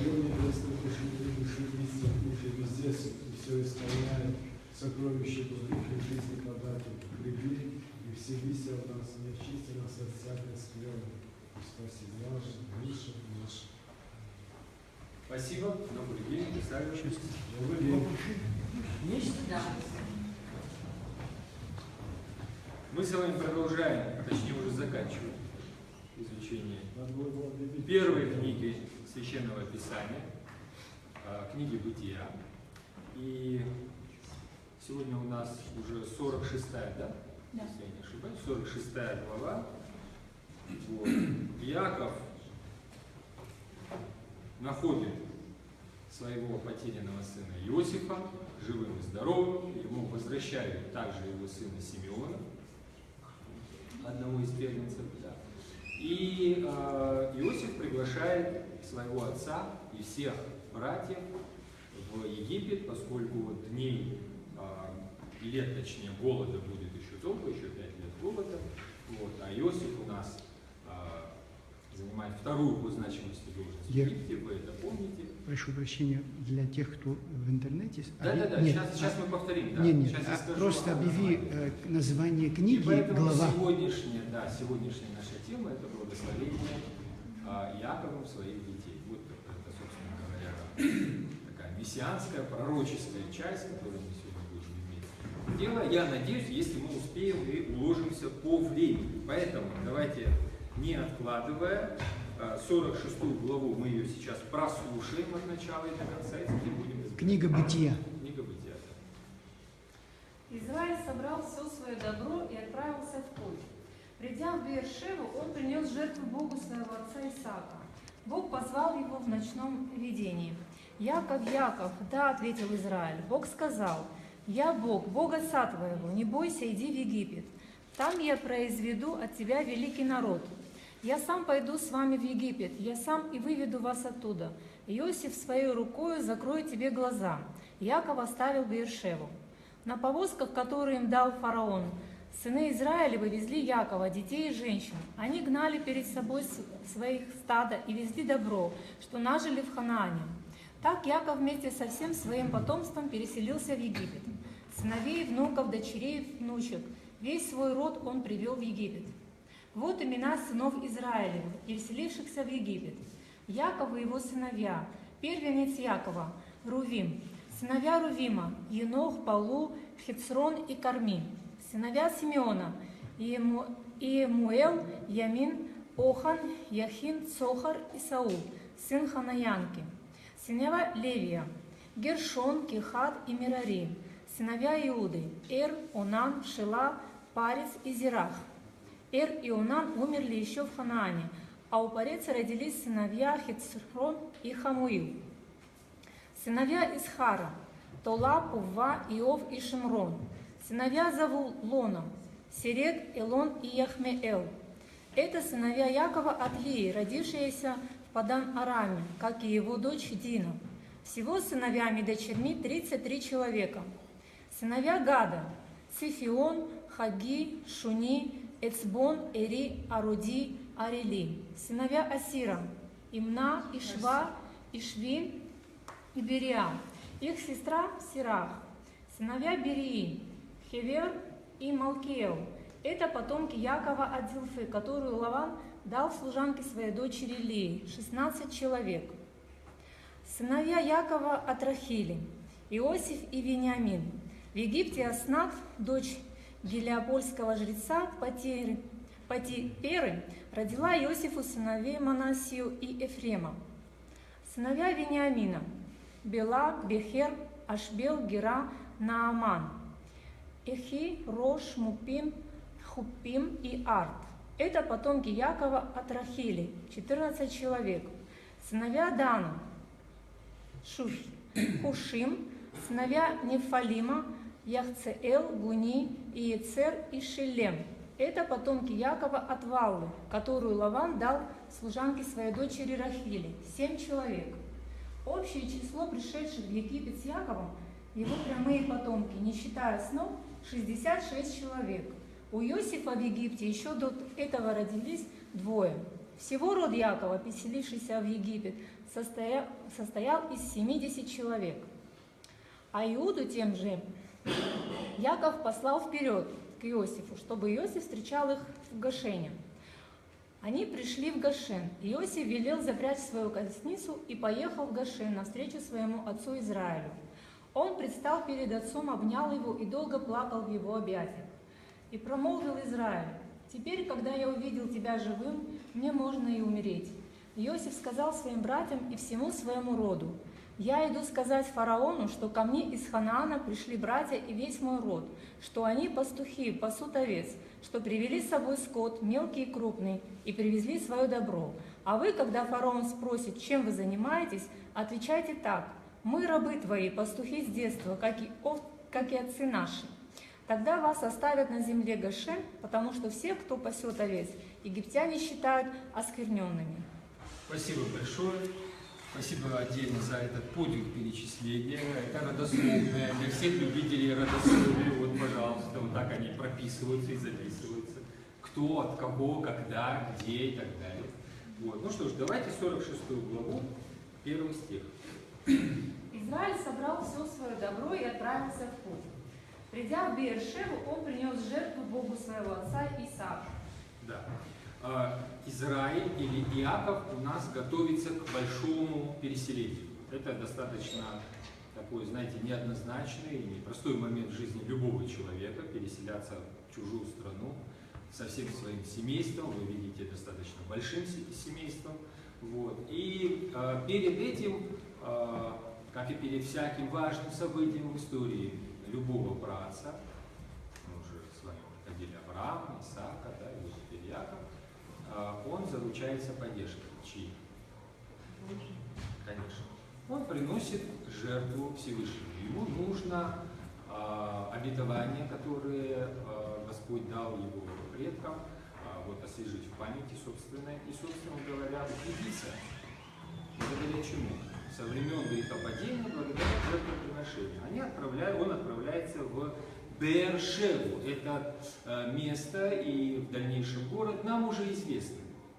Твое небесное пошли души везде все исполняет, сокровище благих и жизни подати, приби и вселися в нас, не очисти нас от всякой скверны, и спаси наш, душу нашу. Спасибо. Добрый день. Присаживайтесь. Добрый день. Да. Мы с вами продолжаем, точнее уже заканчиваем изучение первой книги Священного Писания, книги Бытия. И сегодня у нас уже 46-я, да? Да. Если я не ошибаюсь, 46-я глава. Вот. Иаков находит своего потерянного сына Иосифа живым и здоровым. Ему возвращают также его сына Симеона, одного из первенцев. Да. И Иосиф приглашает своего отца и всех братьев в Египет, поскольку вот дней, лет, точнее, голода будет еще долго, еще 5 лет голода. Вот. А Иосиф у нас занимает вторую по значимости должность в Египте, вы это помните. Прошу прощения, для тех, кто в интернете. Да. Сейчас мы повторим. Да. Нет, Сейчас я скажу, просто объяви название книги, и поэтому глава. сегодняшняя наша тема — это благословение Иаковом своих детей. Вот это, собственно говоря, такая мессианская, пророческая часть, которую мы сегодня будем иметь дело. Я надеюсь, если мы успеем и уложимся по времени. Поэтому давайте, не откладывая, 46 главу мы ее сейчас прослушаем от начала и до конца, и теперь будем разбирать. Книга Бытия. Книга Бытия. Израиль собрал все свое добро и отправился в путь. Придя в Беер-Шеву, он принес жертву Богу своего отца Исаака. Бог позвал его в ночном видении. «Яков, Яков!» «Да», — ответил Израиль. Бог сказал: «Я Бог, Бог отца твоего, не бойся, иди в Египет. Там я произведу от тебя великий народ. Я сам пойду с вами в Египет, я сам и выведу вас оттуда. Иосиф своей рукою закроет тебе глаза». Яков оставил Беер-Шеву. На повозках, которые им дал фараон, сыны Израилевы везли Якова, детей и женщин. Они гнали перед собой своих стада и везли добро, что нажили в Ханаане. Так Яков вместе со всем своим потомством переселился в Египет. Сыновей, внуков, дочерей, внучек, весь свой род он привел в Египет. Вот имена сынов Израилевых, переселившихся в Египет. Яков и его сыновья, первенец Якова, Рувим. Сыновья Рувима, Енох, Палу, Хецрон и Карми. Сыновья Симеона, Иемуэл, Ямин, Охан, Яхин, Цохар и Саул, сын Ханаянки. Сыновья Левия, Гершон, Кихат и Мирари. Сыновья Иуды, Эр, Онан, Шела, Парец и Зирах. Эр и Онан умерли еще в Ханаане, а у Пареца родились сыновья Хецрон и Хамуил. Сыновья Исхара, Тола, Пувва, Иов и Шимрон. Сыновья Завулона, Серед, Элон и Яхмеэл. Это сыновья Якова от Лии, родившиеся в Падан-Араме, как и его дочь Дина. Всего сыновьями и дочерьми 33 человека. Сыновья Гада, Цифион, Хаги, Шуни, Эцбон, Эри, Аруди, Арели. Сыновья Асира, Имна, Ишва, Ишви и Бериа. Их сестра Сирах. Сыновья Берии, Хевер и Малкиэл. Это потомки Якова от Зилфы, которую Лаван дал служанке своей дочери Лии, 16 человек. Сыновья Якова от Рахили, Иосиф и Вениамин. В Египте Аснат, дочь гелиопольского жреца Патиперы, родила Иосифу сыновей Манасию и Ефрема. Сыновья Вениамина, Бела, Бехер, Ашбел, Гера, Нааман. Эхи, Рош, Мупим, Хупим и Арт. Это потомки Якова от Рахили, 14 человек. Сыновья Дана, Хушим, сыновья Нефалима, Яхцеэл, Гуни, Иецер и Шелем. Это потомки Якова от Валлы, которую Лаван дал служанке своей дочери Рахили, 7 человек. Общее число пришедших в Египет с Яковом, его прямые потомки, не считая снов, 66 человек. У Иосифа в Египте еще до этого родились двое. Всего род Якова, переселившийся в Египет, состоял из 70 человек. А Иуду тем же Яков послал вперед к Иосифу, чтобы Иосиф встречал их в Гошене. Они пришли в Гошен. Иосиф велел запрячь свою колесницу и поехал в Гошен навстречу своему отцу Израилю. Он предстал перед отцом, обнял его и долго плакал в его объятиях. И промолвил Израиль: «Теперь, когда я увидел тебя живым, мне можно и умереть». Иосиф сказал своим братьям и всему своему роду: «Я иду сказать фараону, что ко мне из Ханаана пришли братья и весь мой род, что они пастухи, пасут овец, что привели с собой скот, мелкий и крупный, и привезли свое добро. А вы, когда фараон спросит, чем вы занимаетесь, отвечайте так: мы рабы твои, пастухи с детства, как и отцы наши. Тогда вас оставят на земле Гошен, потому что всех, кто пасет овец, египтяне считают оскверненными». Спасибо большое. Спасибо отдельно за этот подвиг перечисления. Это родословное для всех любителей родословия. Вот, пожалуйста, вот так они прописываются и записываются. Кто, от кого, когда, где и так далее. Вот. Ну что ж, давайте 46 главу, 1 стих. Израиль собрал все свое добро и отправился в путь. Придя в Беер-Шеву, он принес жертву Богу своего отца Исаака. Да. Израиль или Иаков у нас готовится к большому переселению. Это достаточно такой, знаете, неоднозначный и непростой момент в жизни любого человека, переселяться в чужую страну со всем своим семейством, вы видите, достаточно большим семейством. Вот. И перед этим, как и перед всяким важным событием в истории любого праотца, мы уже с вами проходили Авраама, Исаака, да, и вот теперь Иаков, он заручается поддержкой. Чьи? Конечно. Он приносит жертву Всевышнему. Ему нужно обетование, которое Господь дал его предкам, вот освежить в памяти собственной и, собственно говоря, убедиться, благодаря чему? Со времен грехопадения, благодаря жертвоприношению. Он отправляется в Беер-Шеву. Это место и в дальнейшем город нам уже известны.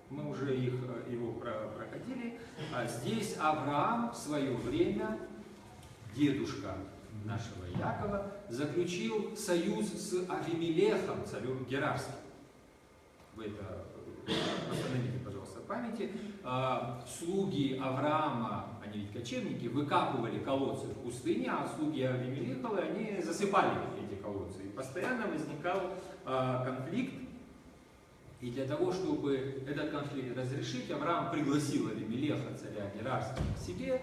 Мы уже его проходили. А здесь Авраам в свое время, дедушка нашего Якова, заключил союз с Авимелехом, царем Герарским. Вы это восстановите, пожалуйста, в памяти. Слуги Авраама, они ведь кочевники, выкапывали колодцы в пустыне, а слуги Авимелеха, они засыпали эти колодцы. И постоянно возникал конфликт. И для того, чтобы этот конфликт разрешить, Авраам пригласил Авимелеха, царя Герарского, к себе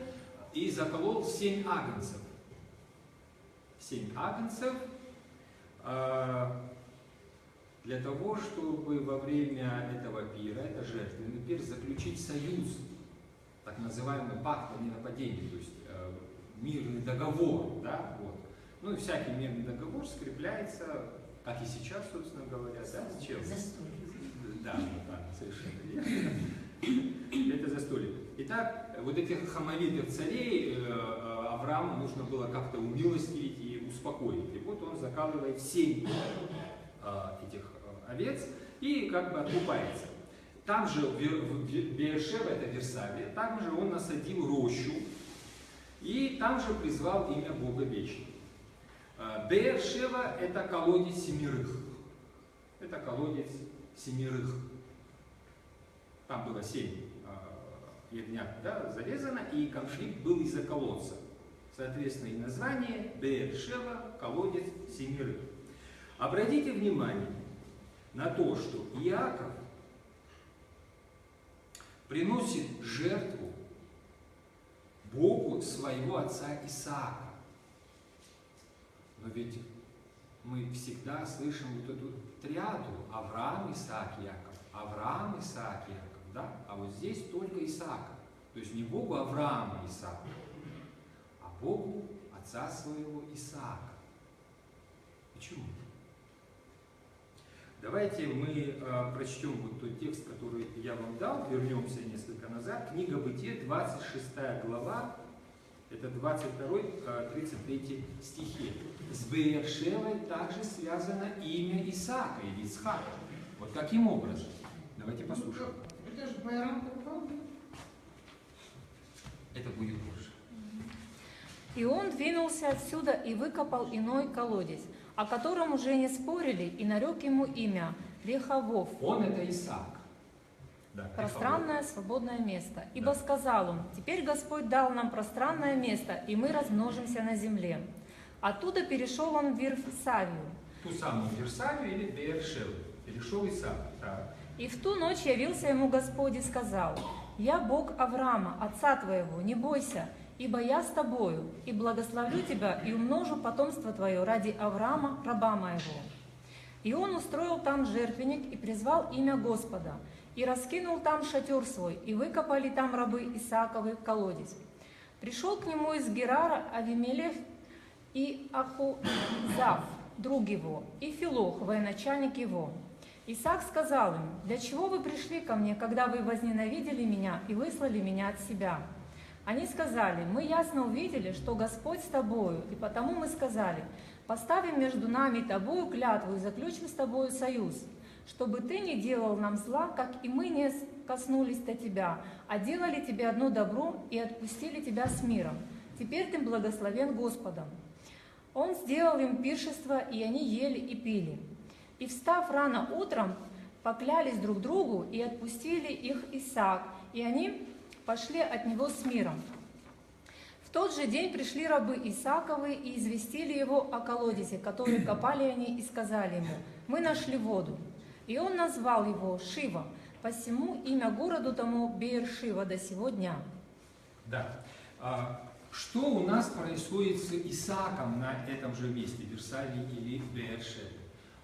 и заколол 7 агнцев. 7 агнцев для того, чтобы во время этого пира, это жертвенный пир, заключить союз, так называемый пакт о ненападении, то есть мирный договор. Да? Вот. Ну и всякий мирный договор скрепляется, как и сейчас, собственно говоря, да, с чем? Да, совершенно верно. Это застолье. Итак, вот этих хамовитых царей Аврааму нужно было как-то умилостивить и успокоить. И вот он закалывает 7 этих овец и как бы откупается. Там же в Беер-Шева, это Версавия, там же он насадил рощу и там же призвал имя Бога Вечного. Беер-Шева — это колодец семерых. Это колодец семерых. Там было 7 ягнят, да, зарезано, и конфликт был из-за колодца. Соответственно, и название Беер-Шева — колодец семерых. Обратите внимание на то, что Иаков приносит жертву Богу своего отца Исаака. Но ведь мы всегда слышим вот эту триаду: Авраам, Исаак, Иаков. Авраам, Исаак, Иаков, да? А вот здесь только Исаака. То есть не Богу Авраама и Исаака, а Богу отца своего Исаака. Почему? Давайте мы прочтем вот тот текст, который я вам дал, вернемся несколько назад. Книга Бытие, 26 глава, это 22-33 стихи. С Беер-Шевой также связано имя Исаака или Исхака. Вот каким образом? Давайте послушаем. Это же Байрам попал. Это будет позже. И он двинулся отсюда и выкопал иной колодец, о котором уже не спорили, и нарек ему имя Рехавов. Он это Исаак. Да, Пространное свободное место. Ибо сказал он: теперь Господь дал нам пространное место, и мы размножимся на земле. Оттуда перешел он в Вирсавию. Ту самую Версавию или Бершеву. Перешел Исаак. Так. И в ту ночь явился ему Господь и сказал: «Я Бог Авраама, отца твоего, не бойся, ибо я с тобою, и благословлю тебя, и умножу потомство твое ради Авраама, раба моего». И он устроил там жертвенник и призвал имя Господа, и раскинул там шатер свой, и выкопали там рабы Исааковы колодец. Пришел к нему из Герара Авимелех и Ахузав, друг его, и Филох, военачальник его. Исаак сказал им: «Для чего вы пришли ко мне, когда вы возненавидели меня и выслали меня от себя?» Они сказали: «Мы ясно увидели, что Господь с тобою, и потому мы сказали: поставим между нами и тобою клятву и заключим с тобою союз, чтобы ты не делал нам зла, как и мы не коснулись до тебя, а делали тебе одно добро и отпустили тебя с миром. Теперь ты благословен Господом». Он сделал им пиршество, и они ели и пили. И, встав рано утром, поклялись друг другу и отпустили их Исаак, и они пошли от него с миром. В тот же день пришли рабы Исааковы и известили его о колодезе, который копали они, и сказали ему: «Мы нашли воду». И он назвал его Шива, посему имя городу тому Беер-Шива до сего дня. Да. Что у нас происходит с Исааком на этом же месте, Версавии или Беер-Шеве?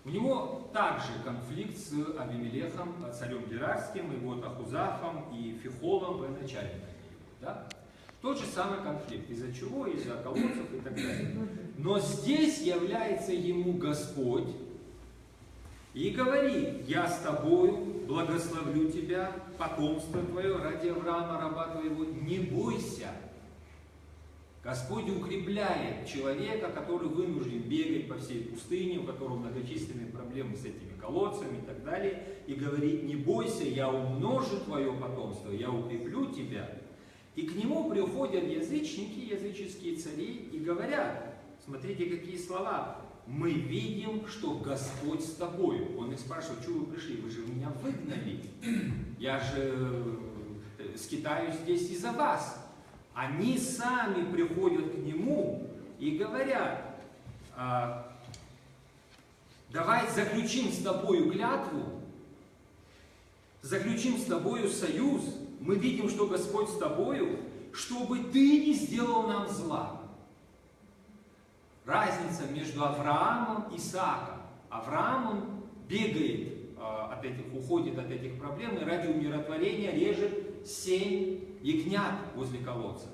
У него также конфликт с Авимелехом, царем Герарским, и вот Ахузафом и Фихолом, военачальниками. Да? Тот же самый конфликт. Из-за чего? Из-за колодцев и так далее. Но здесь является ему Господь и говорит: «Я с тобою, благословлю тебя, потомство твое ради Авраама, раба твоего, не бойся». Господь укрепляет человека, который вынужден бегать по всей пустыне, у которого многочисленные проблемы с этими колодцами и так далее, и говорит: «Не бойся, я умножу твое потомство, я укреплю тебя». И к нему приходят язычники, языческие цари, и говорят, смотрите, какие слова: «Мы видим, что Господь с тобою». Он их спрашивает: «Чего вы пришли? Вы же меня выгнали. Я же скитаюсь здесь из-за вас». Они сами приходят к нему и говорят: «Давай заключим с тобою клятву, заключим с тобою союз. Мы видим, что Господь с тобою, чтобы ты не сделал нам зла». Разница между Авраамом и Исааком. Авраам, он бегает уходит от этих проблем и ради умиротворения режет 7 ягнят возле колодца.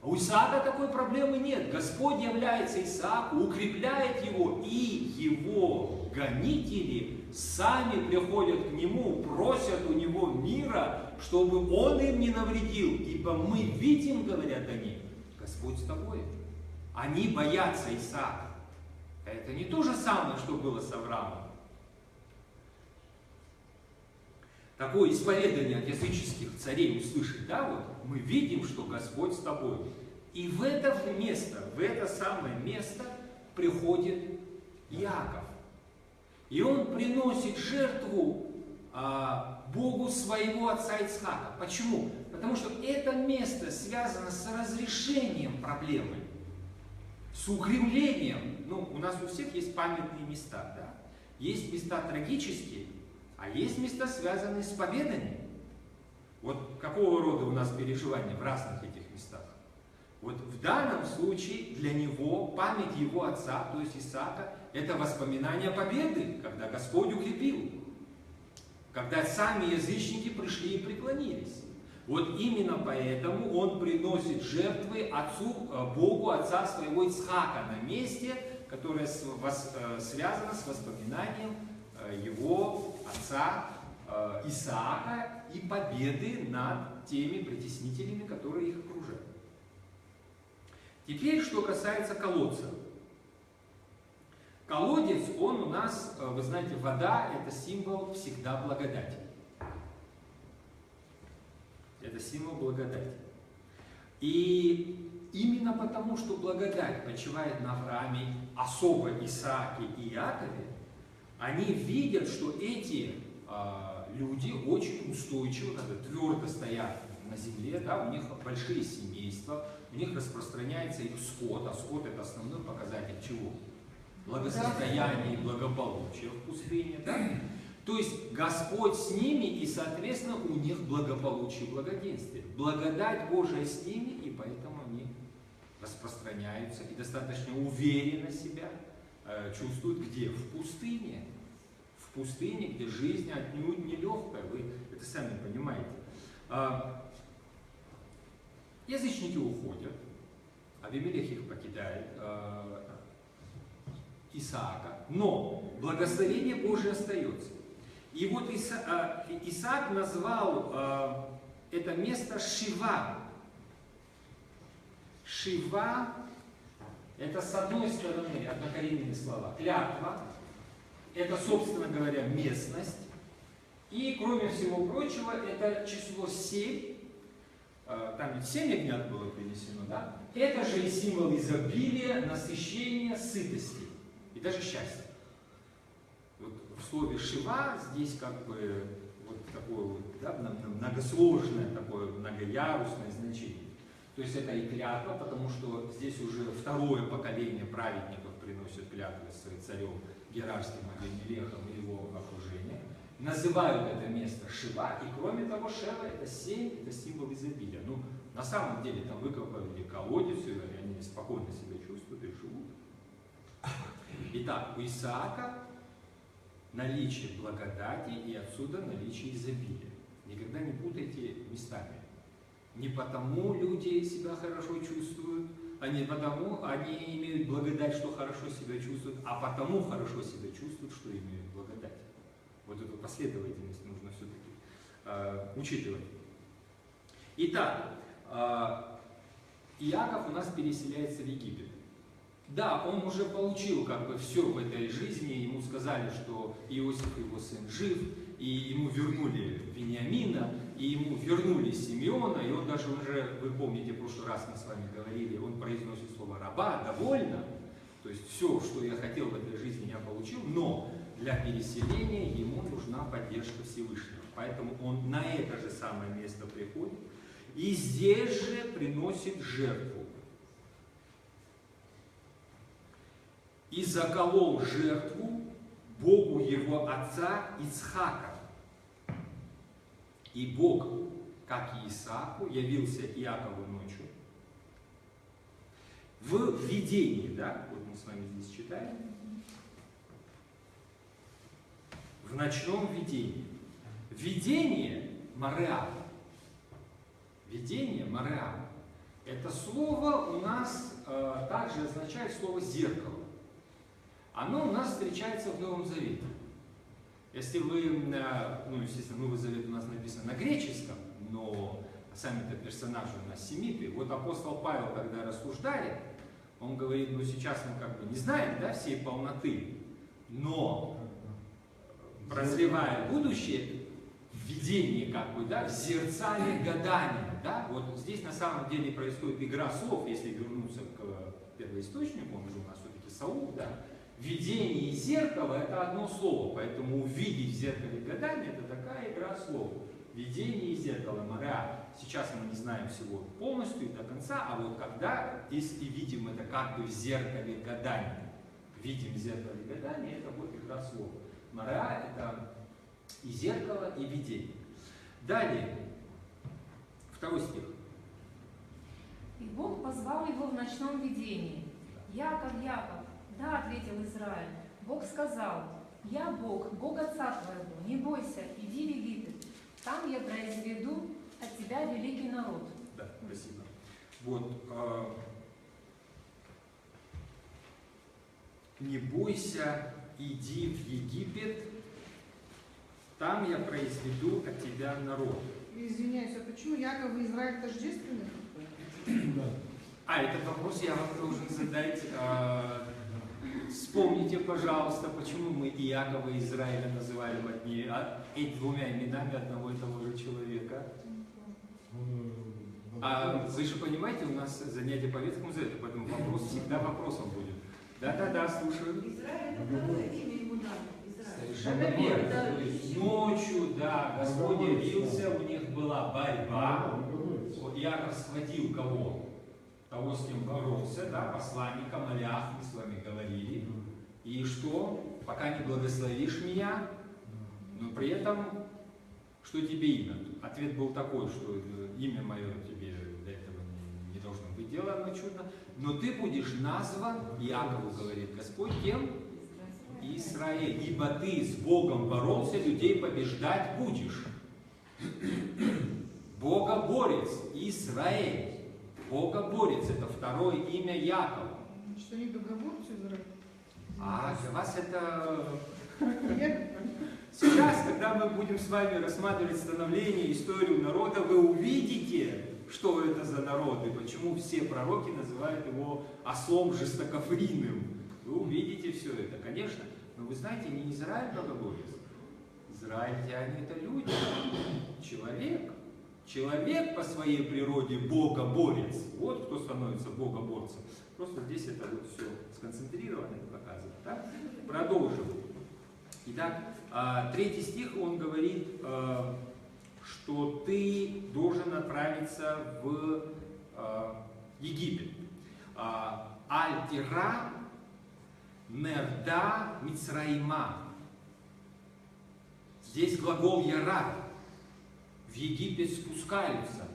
А у Исаака такой проблемы нет. Господь является Исааку, укрепляет его, и его гонители сами приходят к нему, просят у него мира, чтобы он им не навредил. Ибо мы видим, говорят они, Господь с тобой. Они боятся Исаака. Это не то же самое, что было с Авраамом. Такое исповедание от языческих царей услышать, да, вот, мы видим, что Господь с тобой. И в это место, в это самое место приходит Иаков. И он приносит жертву Богу своего отца Ицхака. Почему? Потому что это место связано с разрешением проблемы, с укремлением. Ну, у нас у всех есть памятные места, да? Есть места трагические, а есть места, связанные с победами. Вот какого рода у нас переживания в разных этих местах? Вот в данном случае для него память его отца, то есть Исаака, это воспоминание победы, когда Господь укрепил, когда сами язычники пришли и преклонились. Вот именно поэтому он приносит жертвы отцу, Богу отца своего Ицхака на месте, которое связано с воспоминанием его отца Исаака и победы над теми притеснителями, которые их окружают. Теперь, что касается колодца. Колодец, он у нас, вы знаете, вода – это символ всегда благодати. символ благодати. И именно потому, что благодать почивает на Аврааме, особо Исааке и Иакове, они видят, что эти люди очень устойчивы, когда твердо стоят на земле, да, у них большие семейства, у них распространяется их скот, а скот это основной показатель чего? Благосостояния и благополучия в пустыне. Да? То есть Господь с ними, и, соответственно, у них благополучие и благоденствие. Благодать Божия с ними, и поэтому они распространяются и достаточно уверенно себя чувствуют где? В пустыне. В пустыне, где жизнь отнюдь нелегкая. Вы это сами понимаете. Язычники уходят, Авимелех их покидает, Исаака, но благословение Божие остается. И вот Исаак назвал это место Шива. Шива – это, с одной стороны, однокоренные слова. Клятва – это, собственно говоря, местность. И, кроме всего прочего, это число 7. Там ведь 7 ягнят было принесено, да? Это же и символ изобилия, насыщения, сытости и даже счастья. Вот в слове «шива» здесь как бы вот такое вот, да, многосложное, такое многоярусное значение. То есть это и клятва, потому что здесь уже второе поколение праведников приносят клятвы с царем Герарским Авимелехом и его окружением. Называют это место Шива, и кроме того, Шева это 7, это символ изобилия. Ну, на самом деле там выкопали колодец, и они спокойно себя чувствуют и живут. Итак, у Исаака наличие благодати и отсюда наличие изобилия. Никогда не путайте местами. Не потому люди себя хорошо чувствуют, а не потому они имеют благодать, что хорошо себя чувствуют, а потому хорошо себя чувствуют, что имеют благодать. Вот эту последовательность нужно все-таки учитывать. Итак, Иаков у нас переселяется в Египет. Да, он уже получил как бы все в этой жизни, ему сказали, что Иосиф, его сын, жив, и ему вернули Вениамина, и ему вернули Симеона, и он даже уже, вы помните, в прошлый раз мы с вами говорили, он произносит слово «раба», «довольно», то есть все, что я хотел в этой жизни, я получил, но для переселения ему нужна поддержка Всевышнего. Поэтому он на это же самое место приходит и здесь же приносит жертву. И заколол жертву Богу его отца Ицхака. И Бог, как и Исааку, явился Иакову ночью. В видении, да, вот мы с вами здесь читаем, в ночном видении. Видение Мореа. Видение Мореа. Это слово у нас также означает слово зеркало. Оно у нас встречается в Новом Завете. Если вы, ну, естественно, Новый Завет у нас написан на греческом, но сами-то персонажи у нас семиты. Вот апостол Павел, когда рассуждает, он говорит, ну сейчас мы как бы не знаем, да, всей полноты, но прозревая будущее, в видении как бы, да, в зерцале гадания, да, вот здесь на самом деле происходит игра слов, если вернуться к первоисточнику, он же у нас все-таки Саул, да, видение и зеркало это одно слово, поэтому увидеть в зеркале гадания это такая игра слов. Видение и зеркало, Мореа. Сейчас мы не знаем всего полностью и до конца, а вот когда, если видим это как бы в зеркале гадания, видим в зеркале гадания, это будет игра слов. Мореа это и зеркало, и видение. Далее, 2 стих. И Бог позвал его в ночном видении. «Яков, Яков!» «Да», — ответил Израиль. Бог сказал: «Я Бог, Бог отца твоего, не бойся, иди в Египет. Там я произведу от тебя великий народ». Да, спасибо. Вот, не бойся, иди в Египет, там я произведу от тебя народ. Извиняюсь, а почему Яков и Израиль тождественны? А, этот вопрос я вам должен задать. Вспомните, пожалуйста, почему мы Иакова и Израиля называем этими двумя именами одного и того же человека. Он А вы же понимаете, у нас занятие по Ветхому Завету, поэтому вопрос всегда вопросом будет. Да, слушаю. Израиль это второе имя ему дано. Израиль. Совершенно верно. То есть ночью, да, Господь явился, у них была борьба. Вот Иаков схватил кого? Того, с кем боролся, да, посланника, Малях, мы с вами говорили. И что? Пока не благословишь меня, но при этом, что тебе имя? Ответ был такой, что имя мое тебе для этого не должно быть делано чудно. Но ты будешь назван, Иакову говорит Господь, кем? Израиль. Ибо ты с Богом боролся, людей побеждать будешь. Богоборец, Израиль. Богоборец, это второе имя Якова. Что они договорцы Израиль? А для вас это... Нет? Сейчас, когда мы будем с вами рассматривать становление, историю народа, вы увидите, что это за народ и почему все пророки называют его ослом жестокофрийным. Вы увидите все это, конечно. Но вы знаете, не Израиль богоборец. Израильтяне это люди, человек. Человек по своей природе богоборец. Вот кто становится богоборцем. Просто здесь это вот все сконцентрировано и показано. Да? Продолжим. Итак, 3 стих, он говорит, что ты должен отправиться в Египет. Аль-Тира Мерда Мицраима. Здесь глагол Ярад. В Египет спускаются.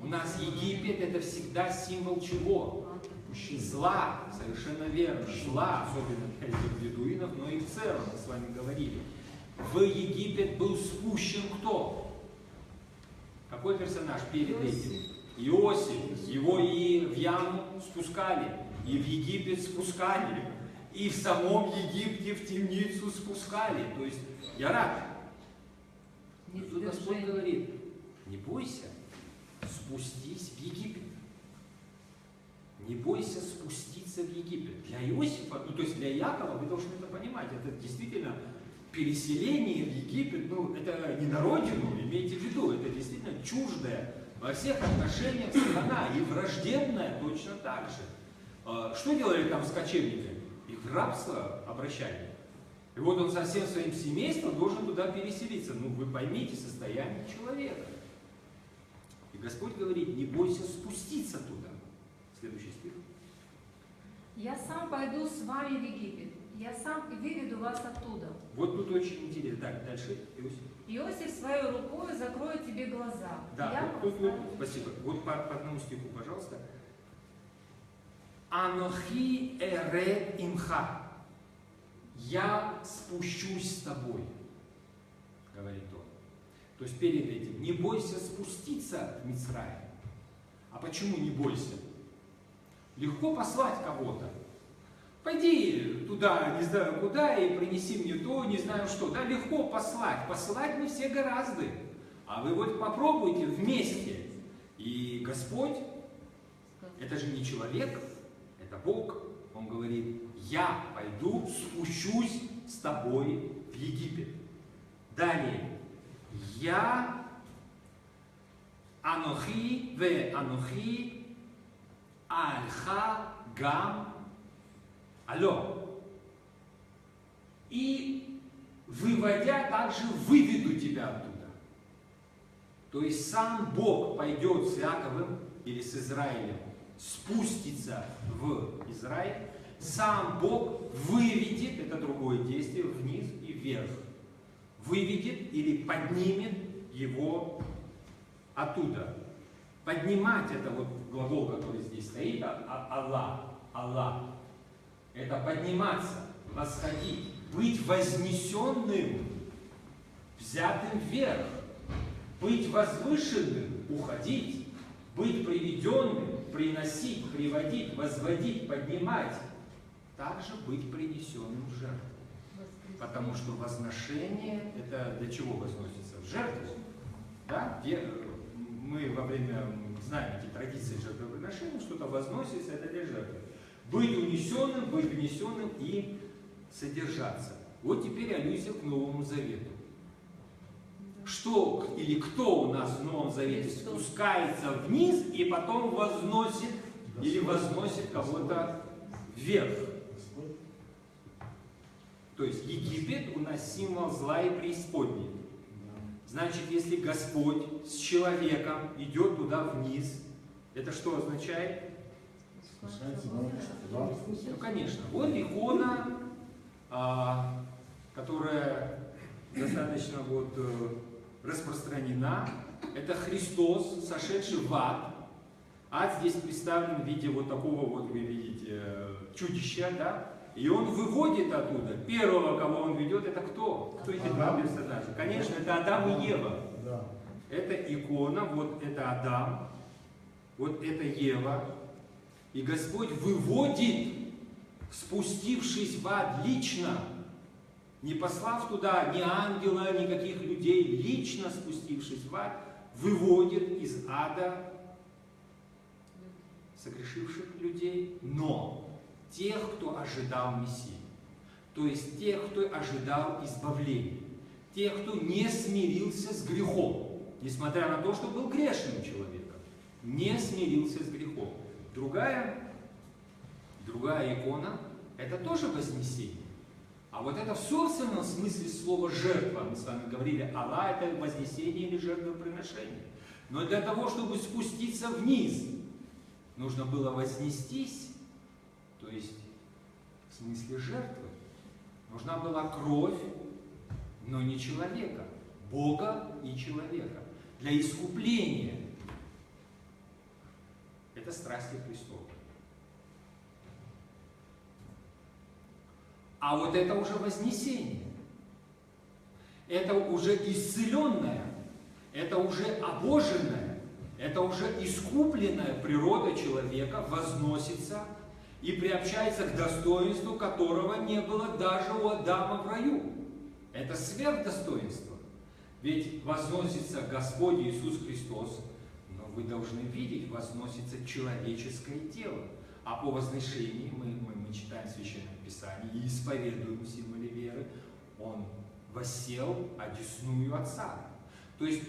У нас Египет это всегда символ чего? Зла, совершенно верно. Зла, особенно для этих бедуинов, но и в целом, мы с вами говорили. В Египет был спущен кто? Какой персонаж перед этим? Иосиф. Его и в яму спускали, и в Египет спускали, и в самом Египте в темницу спускали. То есть, я рад. Тут Господь говорит, не бойся, спустись в Египет. Не бойся спуститься в Египет. Для Иосифа, ну то есть для Якова, вы должны это понимать, это действительно переселение в Египет, ну это не на родину, имейте в виду, это действительно чуждая во всех отношениях страна и враждебная точно так же. Что делали там с кочевниками? Их в рабство обращали. И вот он со всем своим семейством должен туда переселиться. Ну вы поймите состояние человека. И Господь говорит, не бойся спуститься туда. Следующий стих. «Я сам пойду с вами в Египет, я сам выведу вас оттуда. Вот тут очень интересно. Так, дальше, Иосиф. Иосиф своей рукой закроет тебе глаза». Да, Я вот тут, поставлю- спасибо. Вот по одному стиху, пожалуйста. Анохи эрет имха. Я спущусь с тобой, говорит он. То есть перед этим, не бойся спуститься в Мицраим. А почему не бойся? Легко послать кого-то. Пойди туда, не знаю куда, и принеси мне то, не знаю что. Да, легко послать. Послать мы все гораздо. А вы вот попробуйте вместе. И Господь, это же не человек, это Бог. Он говорит, я пойду, спущусь с тобой в Египет. Далее. Я анохи ве анохи альха гам алло. И выводя, также выведу тебя оттуда. То есть сам Бог пойдет с Иаковым или с Израилем, спустится в Израиль, сам Бог выведет, это другое действие, вниз и вверх. Выведет или поднимет его оттуда. Поднимать это вот глагол, который здесь стоит, Аллах, Аллах. Это подниматься, восходить, быть вознесенным, взятым вверх, быть возвышенным, уходить, быть приведенным, приносить, приводить, возводить, поднимать, также быть принесенным в жертву. Потому что возношение, это для чего возносится? В жертву. Да? Мы во время, знаем эти традиции жертвоприношения, что-то возносится, это для жертвы. Быть унесенным, быть внесенным и содержаться. Вот теперь аллюзия к Новому Завету. Что что или кто у нас в Новом Завете Христос. спускается вниз и потом возносит или возносит кого-то вверх. Господь. То есть Египет у нас символ зла и преисподней. Да. Значит, если Господь с человеком идет туда вниз, это что означает? Спускается, да. Ну, конечно. Вот икона, которая достаточно распространена. Это Христос, сошедший в ад. Ад здесь представлен в виде вот такого вы видите, чудища, да? И он выводит оттуда. Первого, кого он ведет, это кто? Кто эти два Адам. персонажа? Конечно, это Адам и Ева. Да. Это икона, вот это Адам, вот это Ева. И Господь выводит, спустившись в ад лично, не послав туда ни ангела, никаких людей, лично спустившись в ад, выводит из ада согрешивших людей, но тех, кто ожидал Мессии, то есть тех, кто ожидал избавления, тех, кто не смирился с грехом, несмотря на то, что был грешным человеком, не смирился с грехом. Другая икона – это тоже вознесение. А вот это в собственном смысле слова «жертва». Мы с вами говорили, Аллах – это вознесение или жертвоприношение. Но для того, чтобы спуститься вниз, нужно было вознестись, то есть в смысле жертвы. Нужна была кровь, но не человека, Бога и человека. Для искупления. Это страсти Христовы. А вот это уже вознесение. Это уже исцеленное, это уже обоженное, это уже искупленная природа человека возносится и приобщается к достоинству, которого не было даже у Адама в раю. Это сверхдостоинство. Ведь возносится Господь Иисус Христос, но вы должны видеть, возносится человеческое тело. А по возношении мы читаем Священное Писание и исповедуем в символе веры, Он воссел одесную Отца. То есть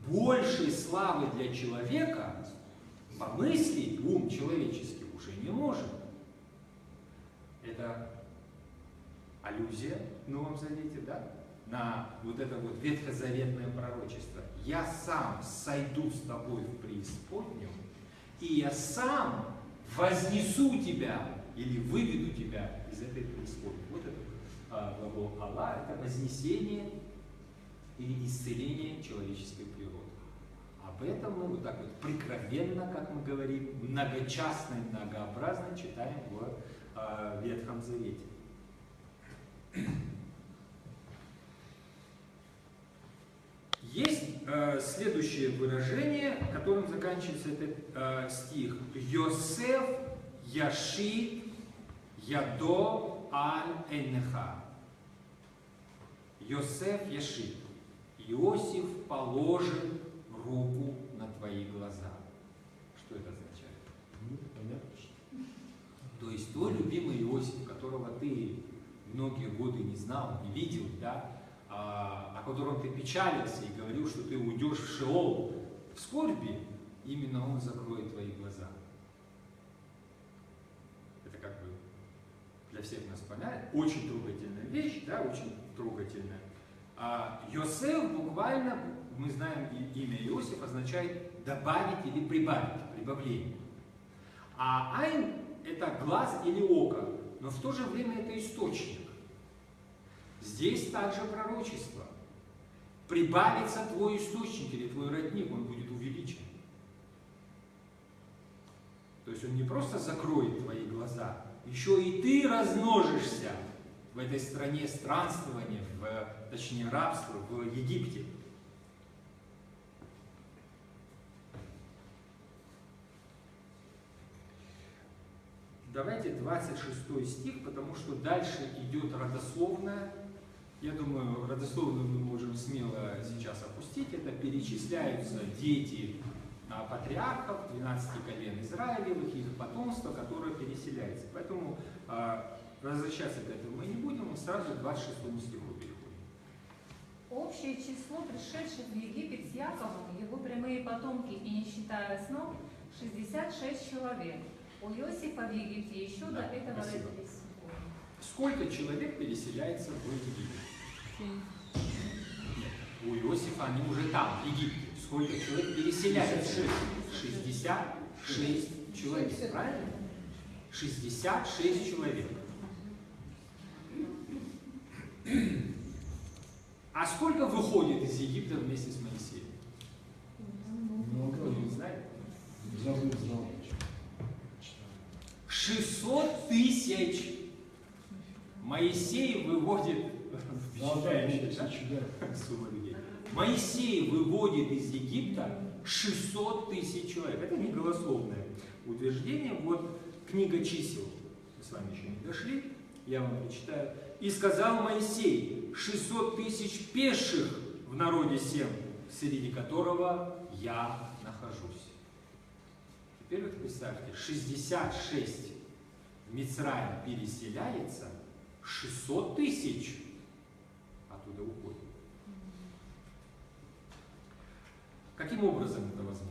большей славы для человека помыслить ум человеческий уже не может. Это аллюзия в Новом Завете, да? На вот это вот ветхозаветное пророчество. Я сам сойду с тобой в преисподнюю, и я сам вознесу тебя или выведу тебя из этой преисподней. Вот это глагол Аллах, это вознесение или исцеление человеческой природы. Об этом мы вот так вот прикровенно, как мы говорим, многочастно и многообразно читаем в Ветхом Завете. Есть следующее выражение, которым заканчивается этот стих. Йосеф яшит ядо аль-энеха. Йосеф яшит. Иосиф положит руку на твои глаза. Что это означает? Ну, понятно, что. То есть твой любимый Иосиф, которого ты многие годы не знал, не видел, да, о котором ты печалился и говорил, что ты уйдешь в Шеол, в скорби, именно он закроет твои глаза. Это как бы для всех нас понятно. Очень трогательная вещь, да, очень трогательная. Йосеф буквально, мы знаем, имя Иосиф означает добавить или прибавить, прибавление. А айн – это глаз или око, но в то же время это источник. Здесь также пророчество. Прибавится твой источник или твой родник, он будет увеличен. То есть он не просто закроет твои глаза, еще и ты размножишься в этой стране странствования, точнее рабства, в Египте. Давайте 26 стих, потому что дальше идет родословная. Я думаю, родословную мы можем смело сейчас опустить. Это перечисляются дети патриархов, 12 колен Израилевых, их потомство, которое переселяется. Поэтому возвращаться к этому мы не будем, мы сразу к 26 стиху переходим. Общее число пришедших в Египет с Яковом, его прямые потомки и не считая снов, 66 человек. У Иосифа в Египте еще до этого спасибо. родились. Сколько человек переселяется в Египет? У Иосифа они уже там, в Египте. Сколько человек переселяется? 66 человек, правильно? 66 человек. А сколько выходит из Египта вместе с Моисеем? Кто не знает? Знал. 600 тысяч Моисей выводит, впечатляющая, да? Сумма людей. Моисей выводит из Египта 600 тысяч человек. Это не голословное утверждение. Вот книга чисел. Мы с вами еще не дошли. Я вам прочитаю. «И сказал Моисей, 600 тысяч пеших в народе сем, среди которого я нахожусь». Теперь вот представьте, 66 в Мицраим переселяется, 600 тысяч оттуда уходит. Каким образом это возможно?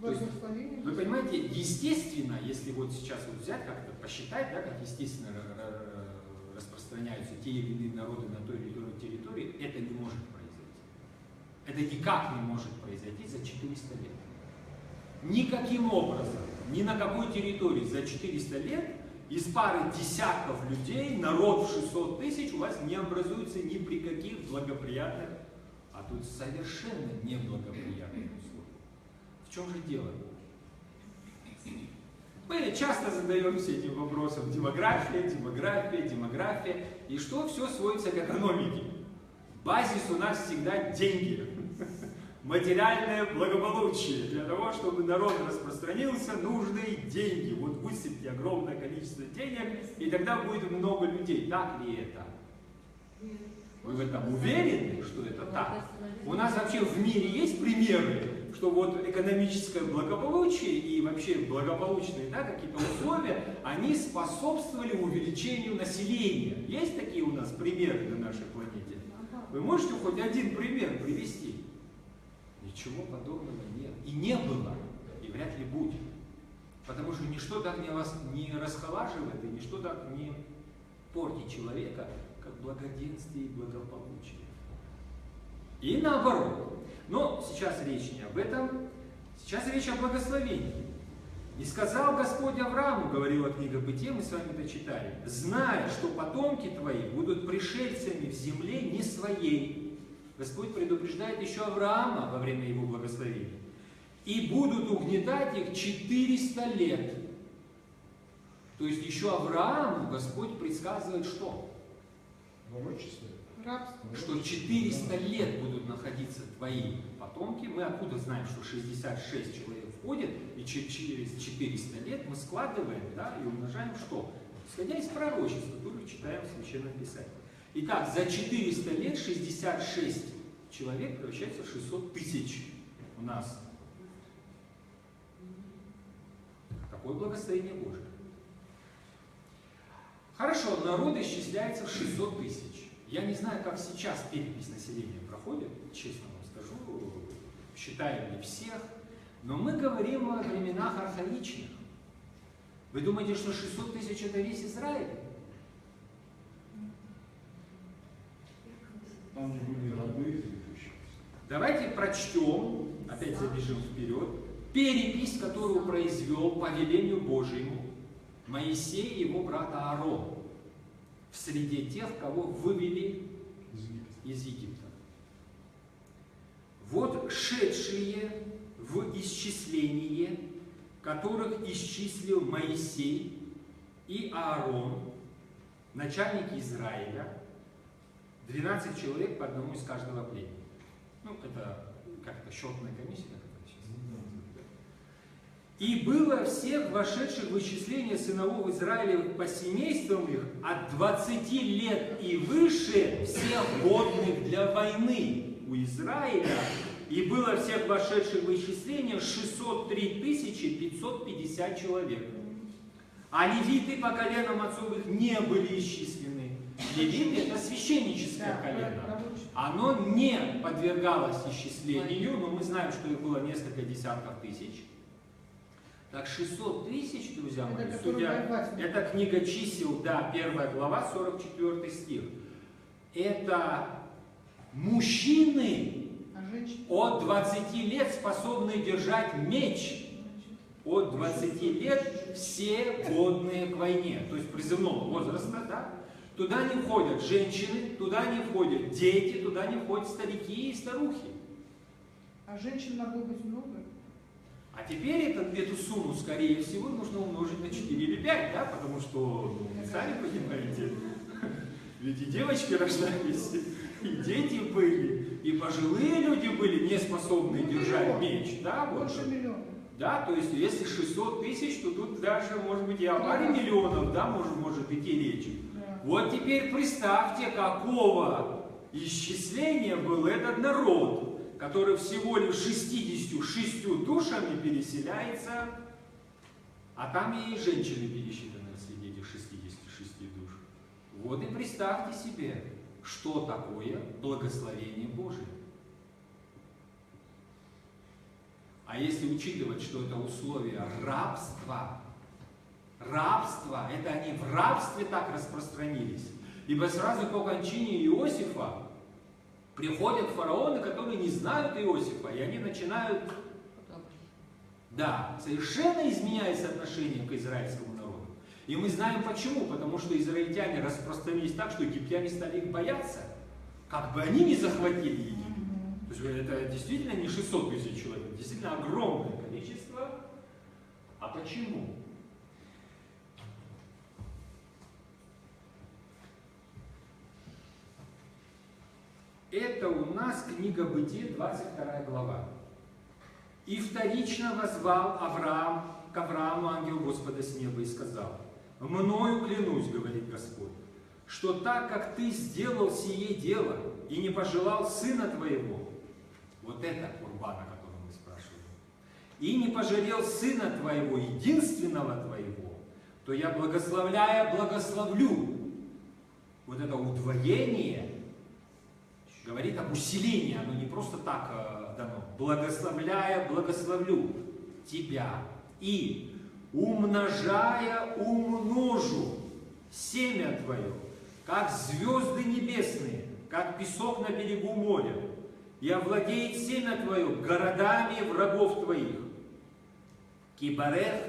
То есть, Благословение. вы понимаете, естественно, если вот сейчас вот взять, как-то посчитать, да, как естественно распространяются те или иные народы на той или иной территории, это не может произойти. Это никак не может произойти за 400 лет. Никаким образом, ни на какой территории за 400 лет из пары десятков людей народ в 600 тысяч у вас не образуется ни при каких благоприятных, а тут совершенно неблагоприятных условиях. В чем же дело? Мы часто задаемся этим вопросом: демография, демография, демография. И что все сводится к экономике? Базис у нас всегда деньги. Материальное благополучие. Для того, чтобы народ распространился, нужны деньги. Вот высыпьте огромное количество денег, и тогда будет много людей. Так ли это? Вы в этом уверены, что это так? У нас вообще в мире есть примеры, что вот экономическое благополучие и вообще благополучные, да, какие-то условия, они способствовали увеличению населения. Есть такие у нас примеры на нашей планете? Вы можете хоть один пример привести? Ничего подобного нет. И не было, и вряд ли будет. Потому что ничто так не расхолаживает, и ничто так не портит человека, как благоденствие и благополучие. И наоборот. Но сейчас речь не об этом, сейчас речь о благословении. «И сказал Господь Аврааму, — говорила книга Бытия, мы с вами это читали, — зная, что потомки твои будут пришельцами в земле не своей». Господь предупреждает еще Авраама во время его благословения. «И будут угнетать их 400 лет». То есть еще Аврааму Господь предсказывает что? Рабство. Что 400 лет будут находиться твои потомки. Мы откуда знаем, что 66 человек входит, и через 400 лет мы складываем, да, и умножаем что? Исходя из пророчеств, которые читаем в Священном Писании. Итак, за 400 лет 66 человек превращается в 600 тысяч у нас. Какое благословение Божие. Хорошо, народ исчисляется в 600 тысяч. Я не знаю, как сейчас перепись населения проходит, честно вам скажу, считаем ли всех, но мы говорим о временах архаичных. Вы думаете, что 600 тысяч это весь Израиль? Там не были рабы. Давайте прочтем, опять забежим вперед, перепись, которую произвел по велению Божьему Моисей и его брат Аарон в среде тех, кого вывели из Египта. Вот шедшие в исчисление, которых исчислил Моисей и Аарон, начальники Израиля, 12 человек по одному из каждого племени. Ну, это как-то счетная комиссия, как это сейчас называется. И было всех вошедших в исчисление сыновов Израилевых по семействам их от 20 лет и выше всех годных для войны у Израиля. И было всех вошедших в исчисление 603 550 человек. А левиты по коленам отцов их не были исчислены. Левиты – это священническое колено. Оно не подвергалось исчислению, но мы знаем, что их было несколько десятков тысяч. Так 600 тысяч, друзья мои, это книга чисел, да, 1 глава, 44 стих. Это мужчины от 20 лет способны держать меч. От 20 лет все годные к войне, то есть призывного возраста, да? Туда не входят женщины, туда не входят дети, туда не входят старики и старухи. А женщин могло быть много? А теперь эту сумму, скорее всего, нужно умножить на 4 или 5, да? Потому что, ну, вы сами понимаете, ведь и девочки рождались, и дети были, и пожилые люди были не способны держать меч, да? Вот. Больше миллиона. Да, то есть если 600 тысяч, то тут даже, может быть, и о паре миллионов, да, может идти речь. Да. Вот теперь представьте, какого исчисления был этот народ, который всего лишь 66 душами переселяется, а там и женщины пересчитаны среди этих 66 душ. Вот и представьте себе, что такое благословение Божие. А если учитывать, что это условия рабства, это они в рабстве так распространились. Ибо сразу по кончине Иосифа приходят фараоны, которые не знают Иосифа, и они начинают, да, совершенно изменяется отношение к израильскому народу. И мы знаем почему, потому что израильтяне распространились так, что египтяне стали их бояться, как бы они не захватили Египет. То есть это действительно не 600 тысяч человек, действительно огромное количество. А почему? Это у нас книга Бытие, 22 глава. «И вторично возвал Авраам к Аврааму ангел Господа с неба и сказал: мною клянусь, говорит Господь, что так как ты сделал сие дело и не пожелал сына твоего». Вот это Курбан, о котором мы спрашиваем. «И не пожалел сына твоего, единственного твоего, то я, благословляя, благословлю». Вот это удвоение говорит об усилении, оно не просто так дано. «Благословляя, благословлю тебя, и умножая, умножу семя твое, как звезды небесные, как песок на берегу моря, и овладеет семя твое городами врагов твоих. Кибарех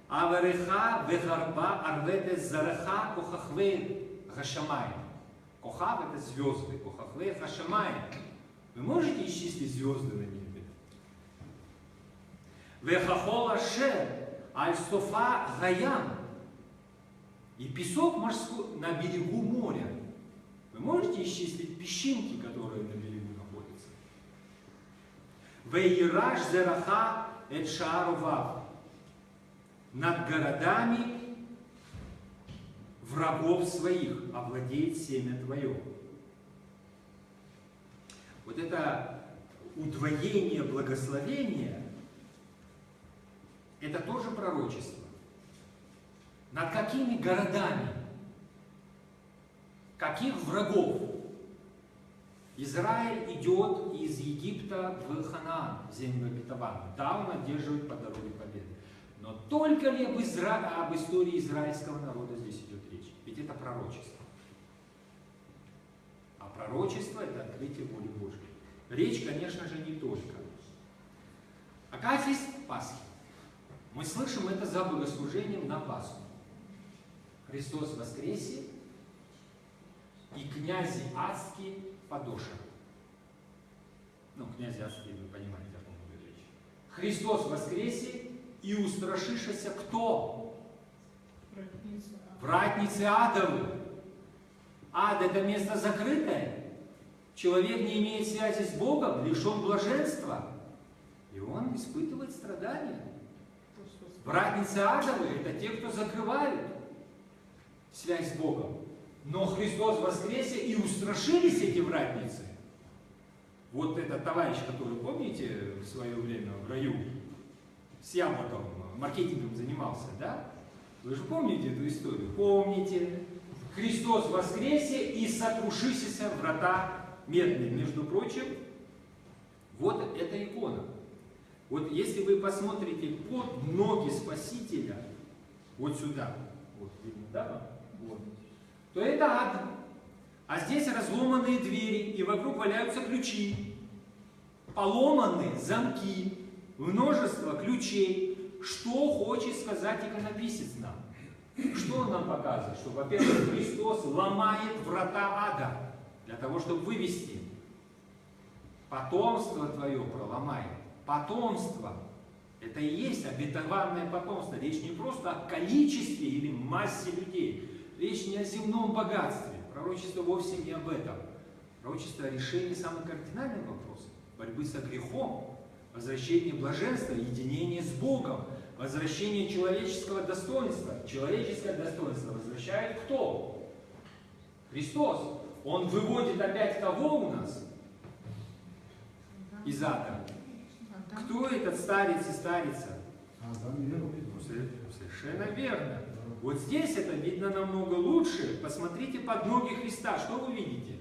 авареха вехарба арвете зараха кохахве гашамай». Кохав — это звезды, кохахве гашамай. Вы можете исчислить звезды на небе? Вехахол ашер аль-софа гаям. И песок морской на берегу моря. Вы можете исчислить песчинки, которые на берегу находятся? Вейраж зераха эт шаарував. Над городами врагов своих овладеет семя твое. Вот это удвоение благословения, это тоже пророчество. Над какими городами? Каких врагов? Израиль идет из Египта в Ханаан, в землю обетованную. Да, он одерживает по дороге победы. Но только ли об истории израильского народа здесь идет речь? Ведь это пророчество. А пророчество – это открытие воли Божьей. Речь, конечно же, не только. Акафист Пасхи. Мы слышим это за богослужением на Пасху. Христос воскресе, и князи адские подоша. Ну, князи адские, вы понимаете, о ком идет речь. Христос воскресе, и устрашишься кто? Вратницы адовы. Ад — это место закрытое. Человек не имеет связи с Богом, лишен блаженства. И он испытывает страдания. Вратницы адовы — это те, кто закрывают связь с Богом. Но Христос воскресе, и устрашились эти вратницы. Вот этот товарищ, который, помните, в свое время в раю с яблоком, маркетингом занимался, да? Вы же помните эту историю? Помните, Христос воскресе и сокрушися врата медные. Между прочим, вот эта икона. Вот если вы посмотрите под ноги Спасителя, вот сюда, вот видно, да? Вот, то это ад. А здесь разломанные двери, и вокруг валяются ключи. Поломаны замки, множество ключей. Что хочет сказать иконописец нам? Что он нам показывает? Что, во-первых, Христос ломает врата ада для того, чтобы вывести. Потомство твое проломает. Потомство. Это и есть обетованное потомство. Речь не просто о количестве или массе людей. Речь не о земном богатстве. Пророчество вовсе не об этом. Пророчество о решении самых кардинальных вопросов. Борьбы со грехом, возвращение блаженства, единение с Богом, возвращение человеческого достоинства. Человеческое достоинство возвращает кто? Христос. Он выводит опять кого у нас? Из ада. Кто этот старец и старица? Совершенно верно. Вот здесь это видно намного лучше. Посмотрите под ноги Христа. Что вы видите?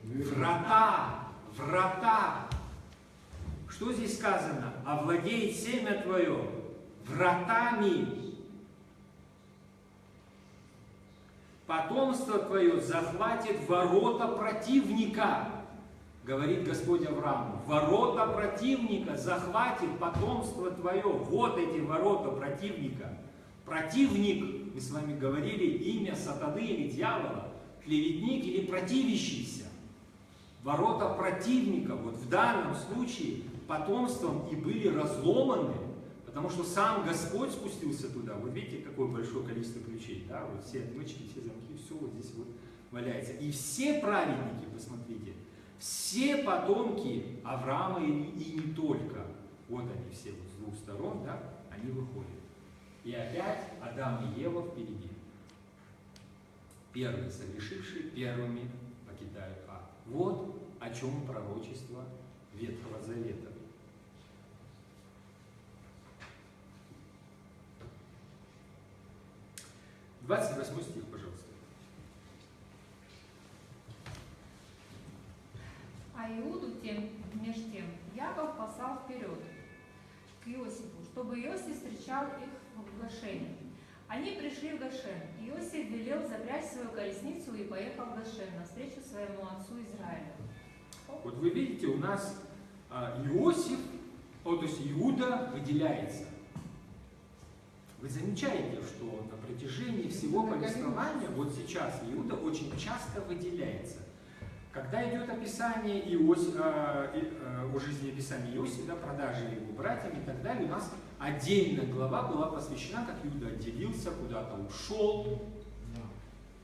Врата. Врата. Что здесь сказано? Овладеет семя твое вратами. Потомство твое захватит ворота противника. Говорит Господь Аврааму, ворота противника захватит потомство твое. Вот эти ворота противника. Противник, мы с вами говорили, имя сатаны или дьявола, клеветник или противящийся. Ворота противника, вот в данном случае потомством и были разломаны, потому что сам Господь спустился туда. Вы видите, какое большое количество ключей, да? Вот все отмычки, все замки, все вот здесь вот валяется. И все праведники, посмотрите, все потомки Авраама и не только, вот они все вот с двух сторон, да, они выходят. И опять Адам и Ева впереди. Первые согрешившие первыми покидают ад. Вот о чем пророчество Ветхого Завета. — 28 стих, пожалуйста. А Иуду меж тем Яков послал вперед к Иосифу, чтобы Иосиф встречал их в Гошене. Они пришли в Гошен. Иосиф велел запрячь свою колесницу и поехал в Гошен навстречу своему отцу Израилю. Вот вы видите, у нас Иосиф, то есть Иуда выделяется. Вы замечаете, что на протяжении всего повествования, вот сейчас Иуда очень часто выделяется. Когда идет описание о жизнеописании Иосифа, продажи его братьям и так далее, у нас отдельная глава была посвящена, как Иуда отделился, куда-то ушел,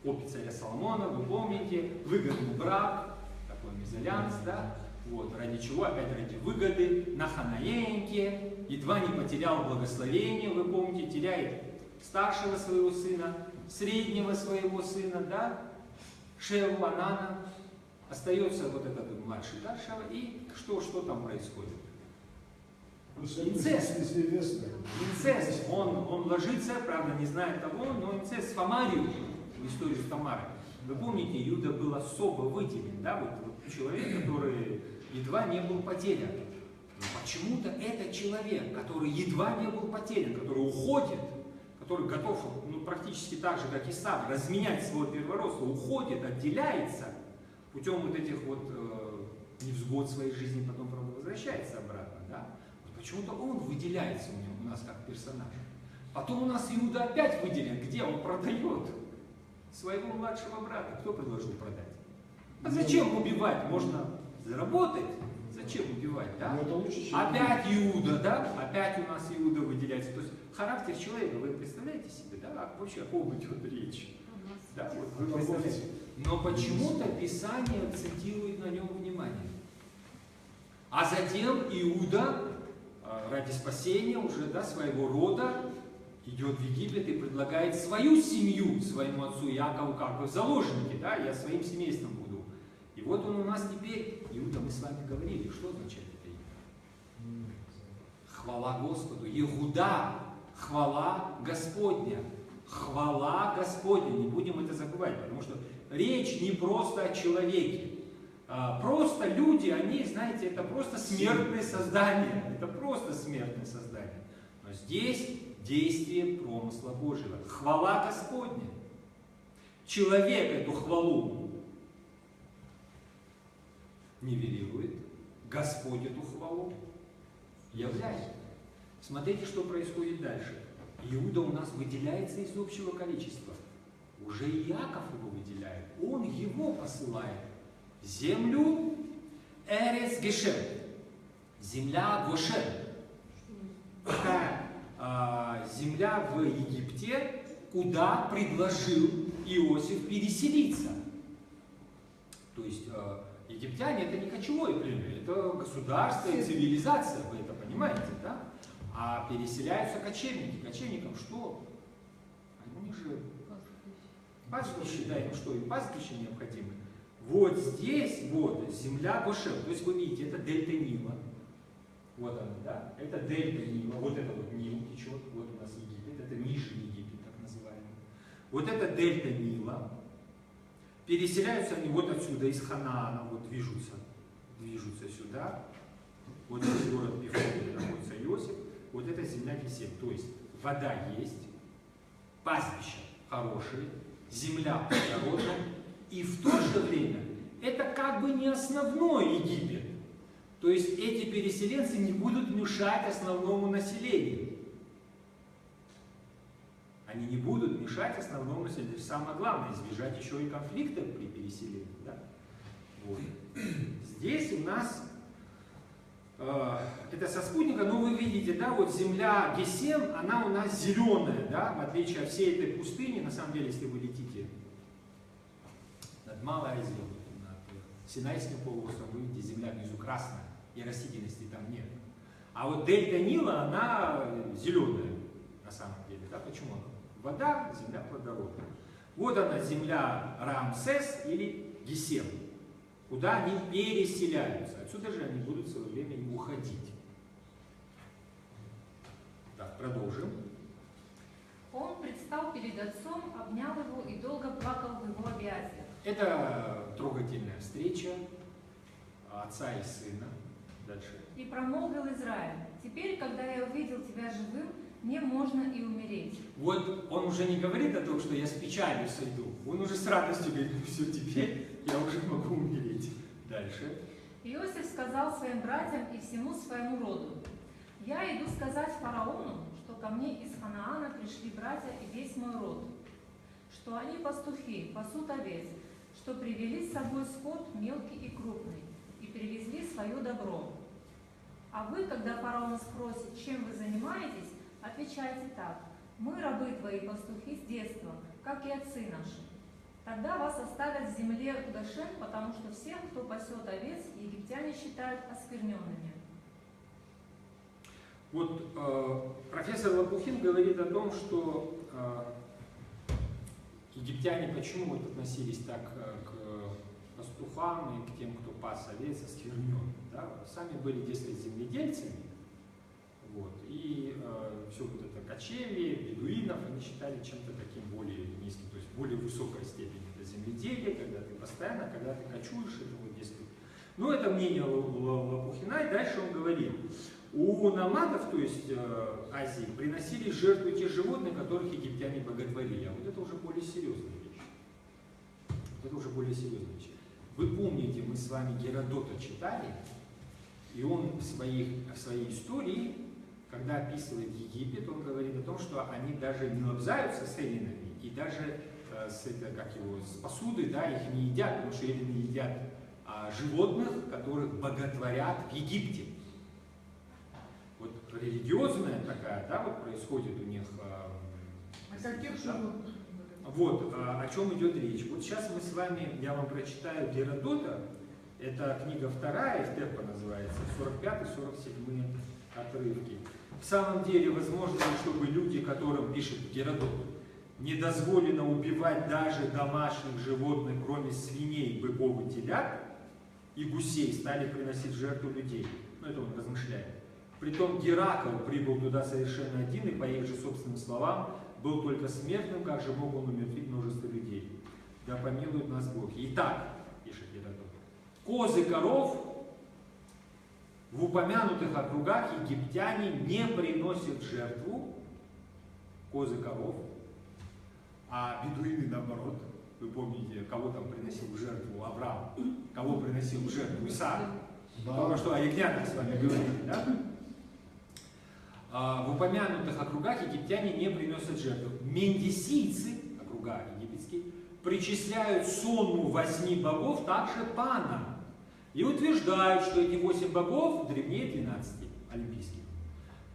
копия царя Соломона, вы помните, выгодный брак, такой мезальянс, да, вот, ради чего, опять ради выгоды, на Ханаенке, едва не потерял благословение, вы помните, теряет старшего своего сына, среднего своего сына, да, Шеву, Анана, остается вот этот младший Даршава, и что там происходит? Инцест. Инцест. Он ложится, правда, не знает того, но инцест с Фомарию, в историю с Тамарой. Вы помните, Иуда был особо выделен, да, вот человек, который едва не был потерян. Но почему-то этот человек, который едва не был потерян, который уходит, который готов, ну, практически так же, как и сам, разменять свой первородство, уходит, отделяется, путем вот этих вот невзгод в своей жизни, потом, правда, возвращается обратно, да? Вот почему-то он выделяется у нас как персонаж. Потом у нас Иуда опять выделен. Где? Он продает своего младшего брата. Кто предложил продать? А зачем убивать? Можно заработать. Зачем убивать, да? Опять Иуда, да? Опять у нас Иуда выделяется. То есть характер человека, вы представляете себе, да? Вообще о ком идет речь? Да, вот вы представляете. Но почему-то Писание акцентирует на нем внимание. А затем Иуда ради спасения уже, да, своего рода идет в Египет и предлагает свою семью своему отцу Якову как бы в заложники, да, я своим семейством буду. И вот он у нас теперь, Иуда, мы с вами говорили, что означает это имя? Хвала Господу, Иуда, хвала Господня. Хвала Господня, не будем это забывать, потому что речь не просто о человеке. Просто люди, они, знаете, это просто смертные создания. Это просто смертные создания. Но здесь действие промысла Божьего. Хвала Господня. Человек эту хвалу нивелирует, Господь эту хвалу являет. Смотрите, что происходит дальше. Иуда у нас выделяется из общего количества. Уже Иаков его выделяет. Он его посылает. Землю Эрец Гешем. Земля Гошен. Такая земля в Египте, куда предложил Иосиф переселиться. То есть египтяне это не кочевое племя, это государство и цивилизация, вы это понимаете, да? А переселяются кочевники. Кочевникам что? У них же пастбище, да, им что, и пастбище необходимы. Вот здесь, вот, земля Гошен, то есть вы видите, это дельта Нила. Вот она, да? Это дельта Нила, вот это вот Нил течет, вот у нас Египет, это Нижний Египет, так называемый. Вот это дельта Нила. Переселяются они вот отсюда, из Ханаана, вот движутся сюда. Вот здесь город Пифон, где находится Иосиф. Вот это земля Гесем. То есть вода есть, пастбища хорошие, земля плодородная. И в то же время это как бы не основной Египет. То есть эти переселенцы не будут мешать основному населению. Они не будут мешать основному населению. Это самое главное, избежать еще и конфликта при переселении. Да? Вот. Здесь у нас это со спутника, но вы видите, да, вот земля Гесем, она у нас зеленая, да, в отличие от всей этой пустыни. На самом деле, если вы летите над Малой Азией, над Синайским полуостровом, вы видите, земля внизу красная, и растительности там нет. А вот дельта Нила, она зеленая, на самом деле, да, почему? Вода, земля плодородная. Вот она, земля Рамсес или Гесем, куда они переселяются. Отсюда же они будут в свое время и уходить. Так, продолжим. Он предстал перед отцом, обнял его и долго плакал в его объятиях. Это трогательная встреча отца и сына. Дальше. И промолвил Израиль: «Теперь, когда я увидел тебя живым, мне можно и умереть». Вот он уже не говорит о том, что я с печалью сойду. Он уже с радостью говорит: все, теперь я уже могу умереть. Дальше. Иосиф сказал своим братьям и всему своему роду: «Я иду сказать фараону, что ко мне из Ханаана пришли братья и весь мой род, что они пастухи, пасут овец, что привели с собой скот мелкий и крупный, и привезли свое добро. А вы, когда фараон спросит, чем вы занимаетесь, отвечайте так: мы, рабы твои, пастухи с детства, как и отцы наши. Тогда вас оставят в земле Гошен, потому что всех, кто пасет овец, египтяне считают оскверненными». Вот профессор Лопухин говорит о том, что египтяне почему вот относились так к пастухам и к тем, кто пас овец, оскверненным. Да? Сами были, дескать, земледельцами. Вот, и все вот это кочевье, бедуинов, они считали чем-то таким более низким, то есть более высокой степени. Это земледелие, когда ты постоянно, когда ты кочуешь, это вот дескать. Но это мнение Лопухина, и дальше он говорит: у намадов, то есть Азии, приносили жертвы те животные, которых египтяне боготворили. А вот это уже более серьезная вещь. Это уже более серьезная вещь. Вы помните, мы с вами Геродота читали, и он в своей истории, когда описывает Египет, он говорит о том, что они даже не лобзаются с эллинами, и даже с посудой, да, их не едят, потому что эллины едят животных, которых боготворят в Египте. Вот религиозная такая, да, вот происходит у них. А каких животных? Вот, о чем идет речь. Вот сейчас мы с вами, я вам прочитаю Геродота, это книга 2, Эфтепа называется, 45-47 отрывки. В самом деле, возможно ли, чтобы люди, которым пишет Геродот, не дозволено убивать даже домашних животных, кроме свиней, быков и телят, и гусей, стали приносить в жертву людей? Ну, это он размышляет. Притом Геракл прибыл туда совершенно один и, по их же собственным словам, был только смертным, как же мог он умертвить множество людей. Да помилует нас Бог. Итак, пишет Геродот, козы коров в упомянутых округах египтяне не приносят жертву, козы коров, а бедуины наоборот. Вы помните, кого там приносил в жертву Авраам, кого приносил в жертву Исаак? Только что о ягнятах с вами говорили, да? В упомянутых округах египтяне не приносят жертву. Мендесийцы, округа египетские, причисляют сонму 8 богов также панам и утверждают, что эти 8 богов древнее 12 олимпийских.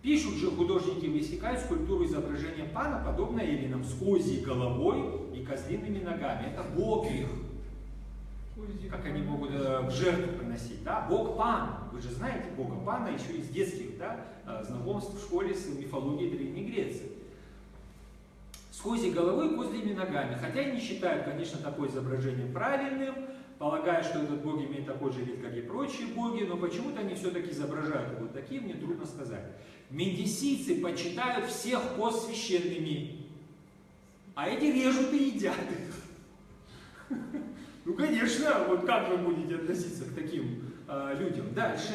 Пишут же художники высекают скульптуру изображения пана, подобное эллинам, с козьей головой и козлиными ногами. Это бог их. Как они могут в жертву приносить, да? Бог Пан. Вы же знаете бога Пана еще из детских, да, знакомств в школе с мифологией Древней Греции. С козьей головой и козьими ногами. Хотя и не считают, конечно, такое изображение правильным, полагая, что этот бог имеет такой же вид, как и прочие боги, но почему-то они все-таки изображают вот такие, мне трудно сказать. Мендесийцы почитают всех коз священными, а эти режут и едят их. Ну, конечно, вот как вы будете относиться к таким людям? Дальше.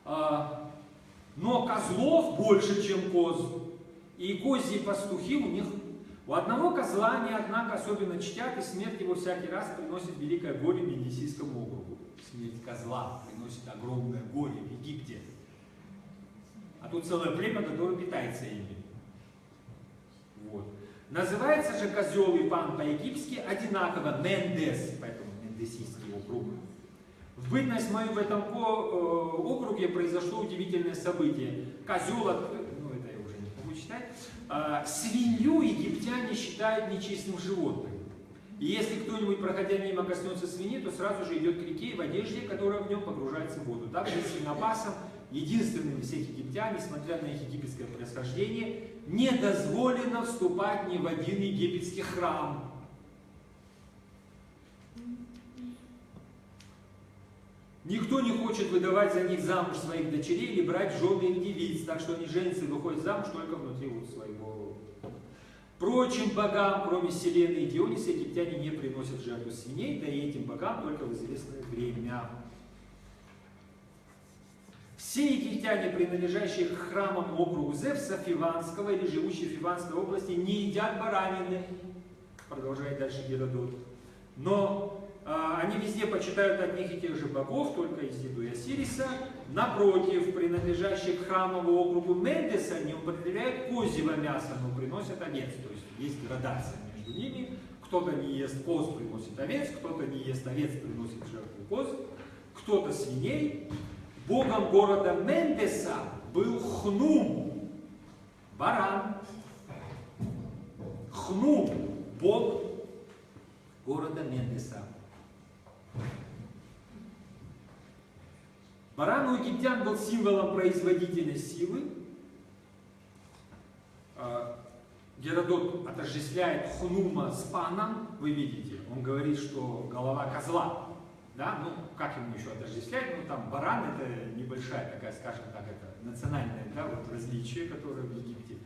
Но козлов больше, чем коз. И козьи пастухи у них. У одного козла они, однако, особенно чтят, и смерть его всякий раз приносит великое горе Мендесийскому округу. Смерть козла приносит огромное горе в Египте. А тут целое племя, которое питается ими. Вот. Называется же козел и пан по-египетски одинаково Мендес, поэтому Мендесийский округ. В бытность мою в этом округе произошло удивительное событие. Козел открыл, ну это я уже не могу читать, свинью египтяне считают нечистым животным. И если кто-нибудь, проходя мимо, коснется свиньи, то сразу же идет к реке и в одежде, которая в нем погружается в воду. Также свинопасам, единственным из всех египтян, несмотря на их египетское происхождение, не дозволено вступать ни в один египетский храм. Никто не хочет выдавать за них замуж своих дочерей или брать в жены их девиц, так что они женятся и выходят замуж только внутри своего. Прочим богам, кроме Селены и Диониса, египтяне не приносят жертву свиней, да и этим богам только в известное время. Все египтяне, принадлежащие к храмам округу Зевса Фиванского или живущие в Фиванской области, не едят баранины, продолжает дальше Геродот. Но они везде почитают одних и тех же богов, только Изиду и Осириса. Напротив, принадлежащие к храмовому округу Мендеса не употребляют козьего мяса, но приносят овец. То есть есть градация между ними. Кто-то не ест коз, приносит овец, кто-то не ест овец, приносит жертву коз, кто-то свиней. Богом города Мендеса был Хнум, баран. Хнум, бог города Мендеса. Баран у египтян был символом производительной силы. Геродот отождествляет Хнума с паном. Вы видите, он говорит, что голова козла. Да? Ну, как ему еще отождествлять? Ну, там баран это небольшая такая, скажем так, это национальное, да, вот различие, которое в Египте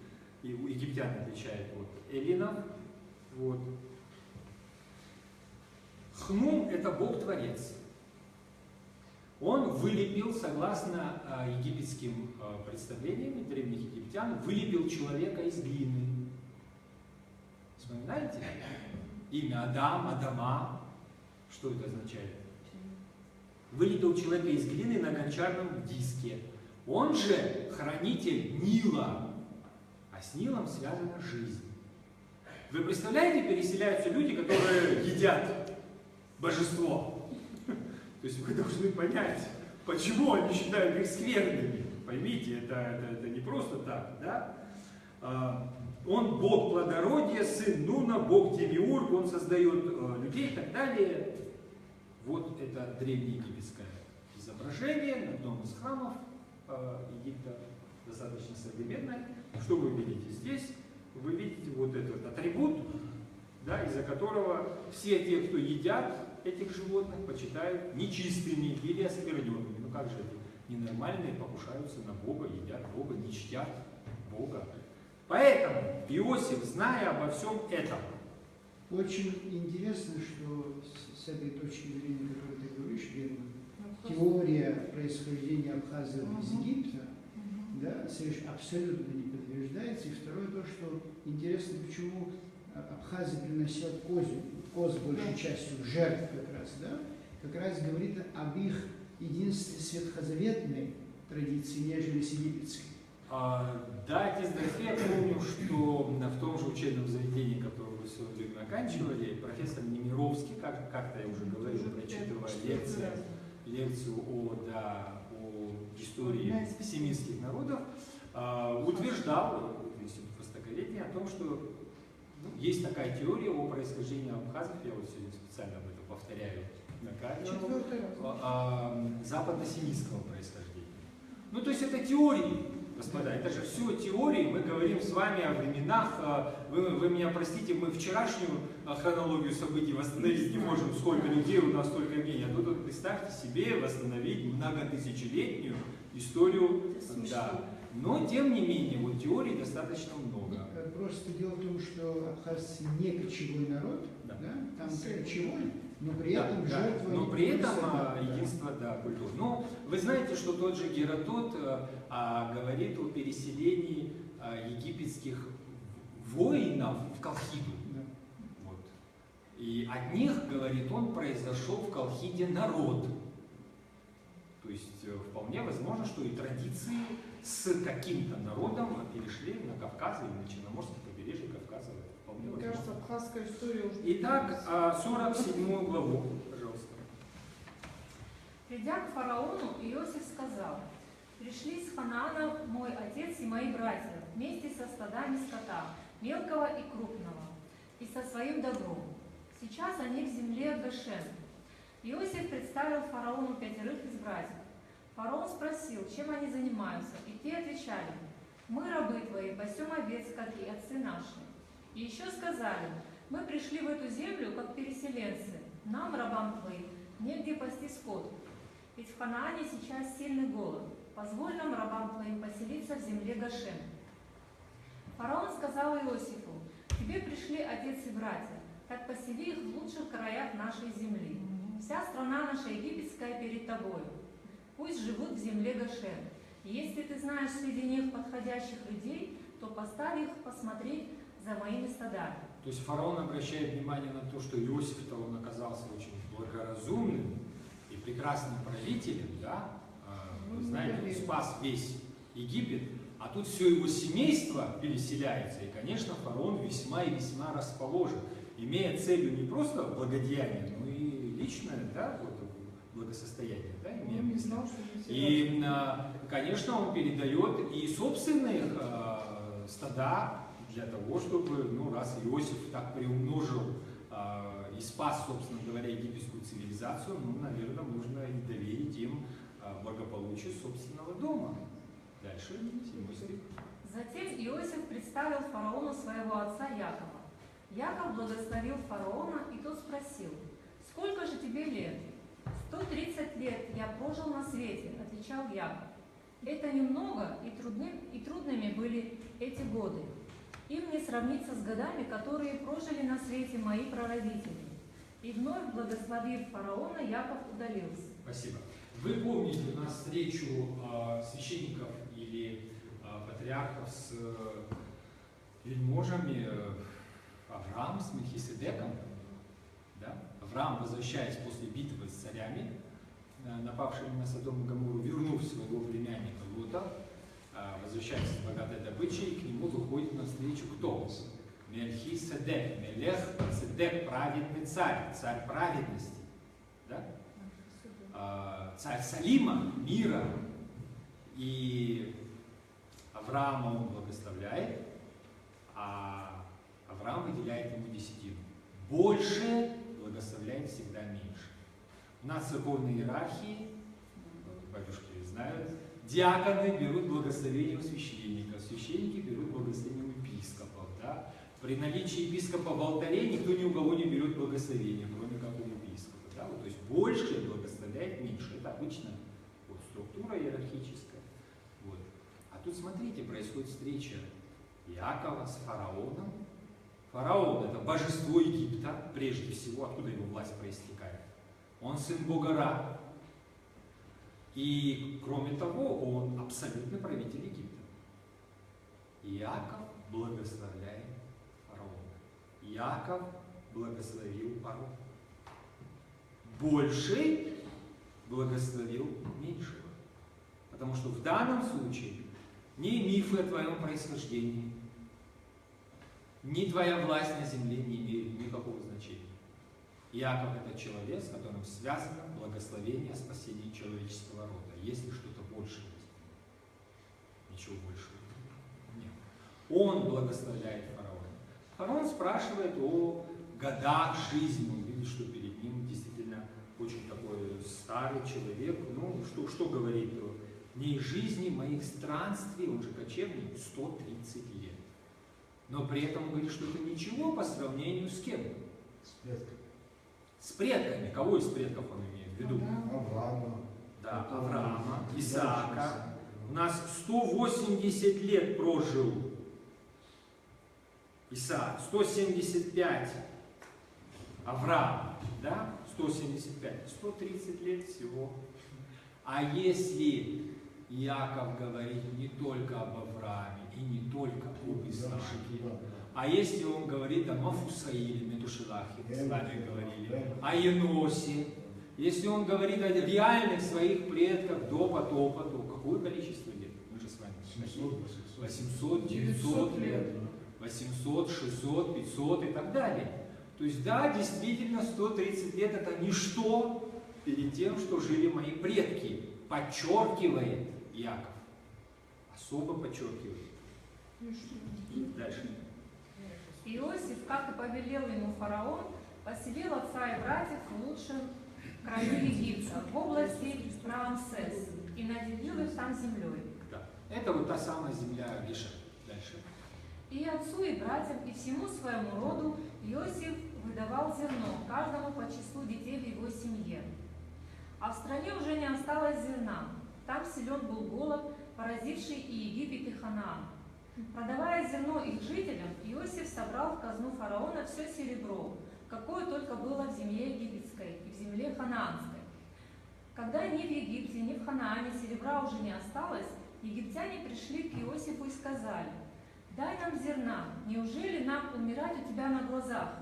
и у египтян отличает от эллинов. Вот. Хнум это бог-творец. Он вылепил, согласно египетским представлениям древних египтян, вылепил человека из глины. Вспоминаете? Имя Адам, Адама. Что это означает? Вылепил человека из глины на гончарном диске. Он же хранитель Нила. А с Нилом связана жизнь. Вы представляете, переселяются люди, которые едят божество. То есть вы должны понять, почему они считают их скверными. Поймите, это не просто так, да? Он бог плодородия, сын Нуна, бог Демиург, он создает людей и так далее. Вот это древнеегипетское изображение на одном из храмов Египта, достаточно современное. Что вы видите здесь? Вы видите вот этот атрибут, да, из-за которого все те, кто едят этих животных, почитают нечистыми или оскверненными. Ну как же это? Ненормальные покушаются на Бога, едят Бога, не чтят Бога. Поэтому Иосиф, зная обо всем этом, Очень интересно, что с этой точки зрения, которую ты говоришь, Герман, теория происхождения абхазов из Египта, да, абсолютно не подтверждается. И второе то, что интересно, почему абхазы приносят коз большей частью в жертву как раз говорит об их единстве светхозаветной традиции, нежели с египетской. Да, Тиздорфе, я помню, что в том же учебном заведении, которое вы сегодня оканчивали, профессор Немировский, как-то я уже говорил, прочитывая лекцию о истории семитских народов, утверждал, востоковедение, о том, что есть такая теория о происхождении абхазов, я вот сегодня специально об этом повторяю на камеру, западно-семитского происхождения. Ну, то есть это теории, господа, это же все теории, мы говорим с вами о временах, вы меня простите, мы вчерашнюю хронологию событий восстановить не можем, сколько людей у нас, столько мнений, а тут представьте себе восстановить многотысячелетнюю историю, да. Но, тем не менее, вот теорий достаточно много. Просто дело в том, что абхазцы не кочевой народ, да. Там кочевой, но при этом жертва... Но при этом единство, культуры. Ну, вы знаете, что тот же Геродот говорит о переселении египетских воинов в Колхиду. Да. Вот. И от них, говорит он, произошел в Колхиде народ. То есть вполне возможно, что и традиции с каким-то народом перешли на Кавказ или на Черноморское побережье Кавказа. Вполне Мне возможно. кажется, абхазская история уже... Итак, 47 главу, пожалуйста. Придя к фараону, Иосиф сказал: «Пришли из Ханаана мой отец и мои братья, вместе со стадами скота, мелкого и крупного, и со своим добром. Сейчас они в земле Гошен». Иосиф представил фараону 5 из братьев. Фараон спросил, чем они занимаются, и те отвечали: «Мы, рабы твои, пасем овец, как и отцы наши». И еще сказали: «Мы пришли в эту землю, как переселенцы, нам, рабам твоим, негде пасти скот. Ведь в Ханаане сейчас сильный голод. Позволь нам, рабам твоим, поселиться в земле Гошен». Фараон сказал Иосифу: «К тебе пришли отец и братья, так посели их в лучших краях нашей земли. Вся страна наша египетская перед тобою. Пусть живут в земле Гошен. И если ты знаешь среди них подходящих людей, то поставь их посмотреть за моими стадами». То есть фараон обращает внимание на то, что Иосиф-то он оказался очень благоразумным и прекрасным правителем, да? Вы знаете, он спас весь Египет, а тут все его семейство переселяется, и, конечно, фараон весьма и весьма расположен, имея целью не просто благодеяние, но и личное, да, вот, благосостояние, да, имея Он не мысли. знал, что И, конечно, он передает и собственные стада для того, чтобы, раз Иосиф так приумножил и спас, собственно говоря, египетскую цивилизацию, наверное, нужно и доверить им благополучие собственного дома. Дальше, 7 стих. Затем Иосиф представил фараону своего отца Якова. Яков благословил фараона, и тот спросил: «Сколько же тебе лет?» 130 лет я прожил на свете, отвечал Яков. Это немного, и трудными были эти годы. Им не сравнится с годами, которые прожили на свете мои прародители. И вновь, благословив фараона, Яков удалился. Спасибо. Вы помните у нас встречу священников или патриархов с вельможами Авраам с Мельхиседеком? Да? Авраам, возвращаясь после битвы с царями, напавшими на Содом и Гоморру, вернув своего племянника Лота, возвращаясь с богатой добычей, к нему выходит навстречу кто? Мельхиседек, Мелех Седек, праведный царь, царь праведности. Да? Царь Салима, мира. И Авраама он благословляет, а Авраам выделяет ему десятину. Больше благословляет всегда меньше. У нас в церковной иерархии, батюшки знают, диаконы берут благословение у священников, священники берут благословение у епископов. Да? При наличии епископа в алтаре никто ни у кого не берет благословение, кроме как у епископа. Да? Вот, то есть больше благословляет меньше. Это обычно вот, структура иерархическая. Вот. А тут, смотрите, происходит встреча Иакова с фараоном. Фараон – это божество Египта, прежде всего, откуда его власть проистекает. Он сын бога Ра. И, кроме того, он абсолютный правитель Египта. Иаков благословляет фараона. Иаков благословил фараона. Больший благословил меньшего. Потому что в данном случае ни мифы о твоем происхождении, ни твоя власть на земле не имеют никакого значения. Иаков – это человек, с которым связано благословение о спасении человеческого рода. Есть ли что-то большее? Ничего большего нет. Он благословляет фараона. Фараон спрашивает о годах жизни. Он видит, что перед ним действительно очень такой старый человек. Ну, что говорит о дней жизни моих странствий, он же кочевник, 130 лет. Но при этом он говорит, что это ничего по сравнению с кем? С предками. С предками. Кого из предков он имеет в виду? Авраама. Да, Авраама, Исаака. У нас 180 лет прожил Исаак, 175 Авраам, да? 175, 130 лет всего. А если Иаков говорит не только об Аврааме и не только об Исааке, а если он говорит о Мафусаиле, Метушелахе, с вами говорили, о Еносе, если он говорит о реальных своих предках до потопа, то какое количество лет? Мы же с вами 800, 900 лет, 800, 600, 500 и так далее. То есть да, действительно 130 лет это ничто перед тем, что жили мои предки, подчеркивает Иаков, особо подчеркивает. И дальше. Иосиф, как и повелел ему фараон, поселил отца и братьев в лучшем краю Египта, в области Раамсес, и наделил их там землей. Да. Это вот та самая земля Гешем. Дальше. И отцу, и братьям, и всему своему роду Иосиф выдавал зерно, каждому по числу детей в его семье. А в стране уже не осталось зерна. Там силен был голод, поразивший и Египет, и Ханаан. Продавая зерно их жителям, Иосиф собрал в казну фараона все серебро, какое только было в земле египетской и в земле ханаанской. Когда ни в Египте, ни в Ханаане серебра уже не осталось, египтяне пришли к Иосифу и сказали: «Дай нам зерна, неужели нам умирать у тебя на глазах?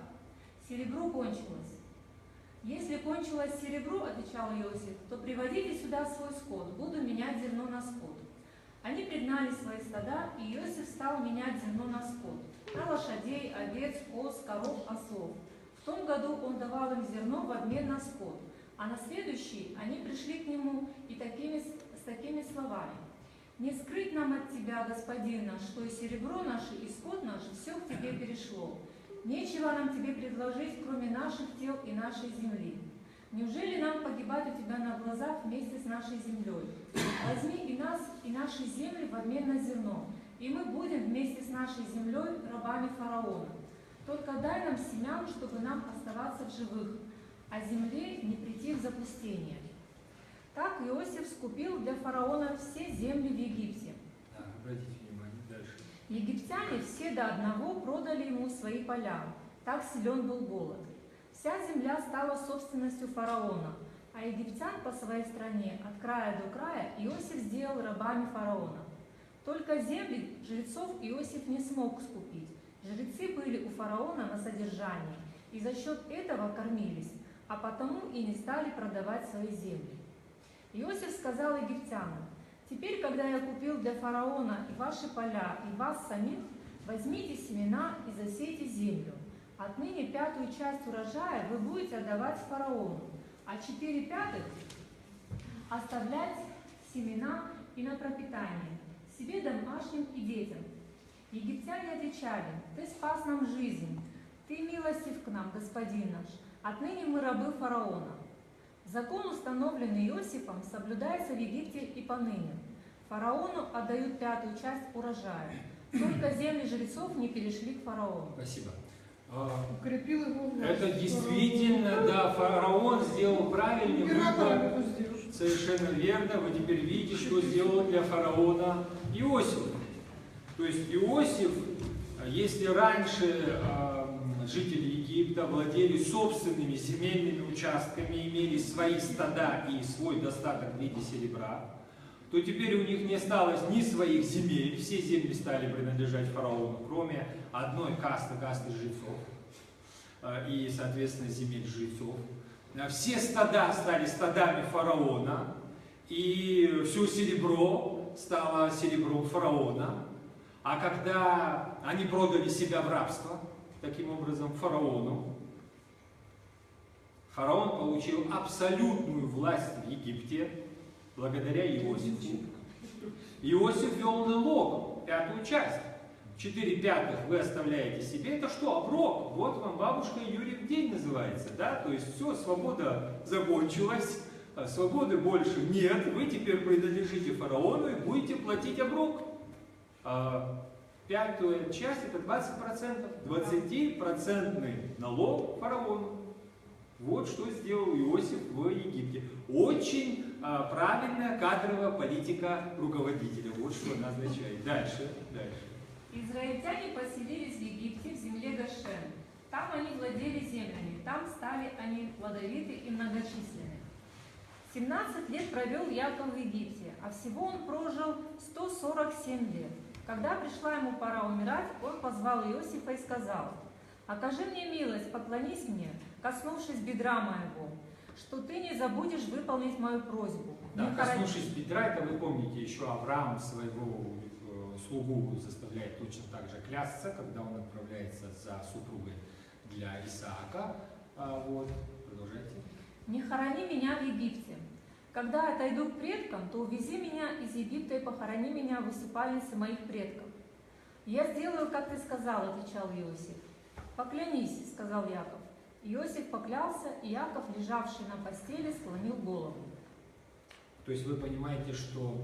Серебро кончилось». «Если кончилось серебро, — отвечал Иосиф, — то приводите сюда свой скот, буду менять зерно на скот». Они пригнали свои стада, и Иосиф стал менять зерно на скот, на лошадей, овец, коз, коров, ослов. В том году он давал им зерно в обмен на скот, а на следующий они пришли к нему и с такими словами: «Не скрыть нам от тебя, господин наш, что и серебро наше, и скот наш все к тебе перешло. Нечего нам тебе предложить, кроме наших тел и нашей земли. Неужели нам погибать у тебя на глазах вместе с нашей землей? Возьми и нас, и наши земли в обмен на зерно, и мы будем вместе с нашей землей рабами фараона. Только дай нам семян, чтобы нам оставаться в живых, а земле не прийти в запустение». Так Иосиф скупил для фараона все земли в Египте. Да, обратите внимание, дальше. Египтяне все до одного продали ему свои поля, так силен был голод. Вся земля стала собственностью фараона, а египтян по своей стране от края до края Иосиф сделал рабами фараона. Только земли жрецов Иосиф не смог скупить. Жрецы были у фараона на содержании, и за счет этого кормились, а потому и не стали продавать свои земли. Иосиф сказал египтянам: «Теперь, когда я купил для фараона и ваши поля, и вас самих, возьмите семена и засейте землю. Отныне 1/5 часть урожая вы будете отдавать фараону, а 4/5 оставлять семена и на пропитание, себе домашним и детям». Египтяне отвечали: «Ты спас нам жизнь, ты милостив к нам, господин наш, отныне мы рабы фараона». Закон, установленный Иосифом, соблюдается в Египте и поныне. Фараону отдают 1/5 часть урожая. Только земли жрецов не перешли к фараону. Спасибо. Укрепил его власть. Это действительно, да, фараон сделал правильный выбор. Мировой его сделал. совершенно верно, вы теперь видите, что сделал для фараона Иосиф. То есть Иосиф, если раньше жители Египта владели собственными земельными участками, имели свои стада и свой достаток в виде серебра, то теперь у них не осталось ни своих земель, все земли стали принадлежать фараону, кроме одной касты жрецов и, соответственно, земель жрецов. Все стада стали стадами фараона, и все серебро стало серебром фараона. А когда они продали себя в рабство, таким образом, фараону, фараон получил абсолютную власть в Египте благодаря Иосифу. Иосиф вел налог, 5-ю часть. 4/5 вы оставляете себе. Это что? Оброк. Вот вам бабушка Юрьев день называется. Да? То есть все, свобода закончилась, свободы больше нет. Вы теперь принадлежите фараону и будете платить оброк. 5-я часть это 20%. 20% налог фараону. Вот что сделал Иосиф в Египте. Очень правильная кадровая политика руководителя. Вот что она означает. Дальше. Израильтяне поселились в Египте, в земле Гошен. Там они владели землями, там стали они плодовиты и многочисленны. 17 лет провел Яков в Египте, а всего он прожил 147 лет. Когда пришла ему пора умирать, он позвал Иосифа и сказал: «Окажи мне милость, поклонись мне, коснувшись бедра моего, что ты не забудешь выполнить мою просьбу». Да, коснувшись бедра, это вы помните, еще Авраам своего слугу заставляет точно так же клясться, когда он отправляется за супругой для Исаака. Вот, продолжайте. «Не хорони меня в Египте. Когда я отойду к предкам, то увези меня из Египта и похорони меня в усыпальнице моих предков». «Я сделаю, как ты сказал», — отвечал Иосиф. «Поклянись», — сказал Яков. Иосиф поклялся, и Яков, лежавший на постели, склонил голову. То есть вы понимаете, что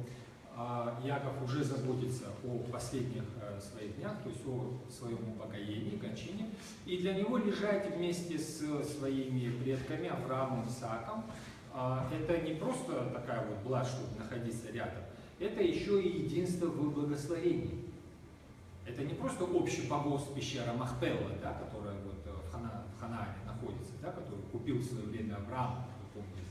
Яков уже заботится о последних своих днях, то есть о своем упокоении, кончине. И для него лежать вместе с своими предками, Авраамом, Исааком, это не просто такая вот блажь, чтобы находиться рядом, это еще и единство в благословении. Это не просто общий погост пещера Махпела, да, которая вот в Ханаане находится, да, которую купил в свое время Авраам, вы помните,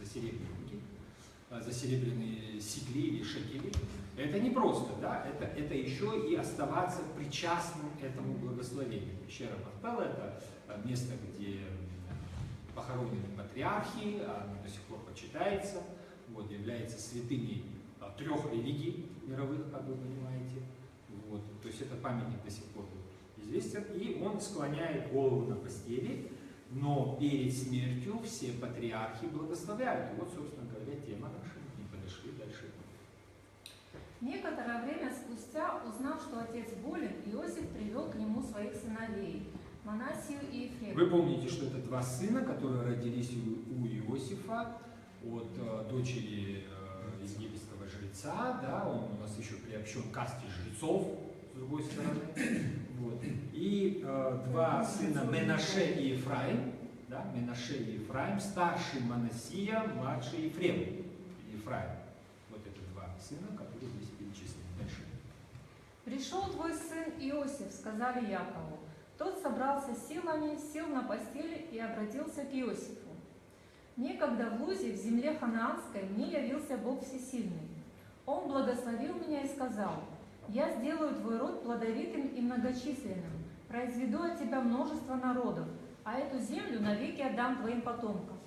за серебряные сикли или шекели. Это не просто, да, это еще и оставаться причастным этому благословению. Пещера Махпела – это место, где похоронены патриархи, оно до сих пор почитается, вот, является святыней 3 религий мировых, как вы понимаете. Вот, то есть этот памятник до сих пор известен, и он склоняет голову на постели, но перед смертью все патриархи благословляют. И вот, собственно говоря, тема наша. Не подошли дальше. Некоторое время спустя, узнав, что отец болен, Иосиф привел к нему своих сыновей, Манассию и Ефрема. Вы помните, что это 2 сына, которые родились у Иосифа от дочери египетского жреца, да, он у нас еще приобщен к касте жрецов, с другой стороны. Вот. И 2 сына Менаше и Ефраим, да, Менаше и Ефраим, старший Манассия, младший Ефрем. Ефраим. Вот это 2 сына, которые здесь перечислены. Дальше. «Пришел твой сын Иосиф», — сказали Якову. Тот собрался силами, сел на постели и обратился к Иосифу. «Некогда в Лузе, в земле ханаанской, мне явился Бог Всесильный. Он благословил меня и сказал: я сделаю твой род плодовитым и многочисленным, произведу от тебя множество народов, а эту землю навеки отдам твоим потомкам.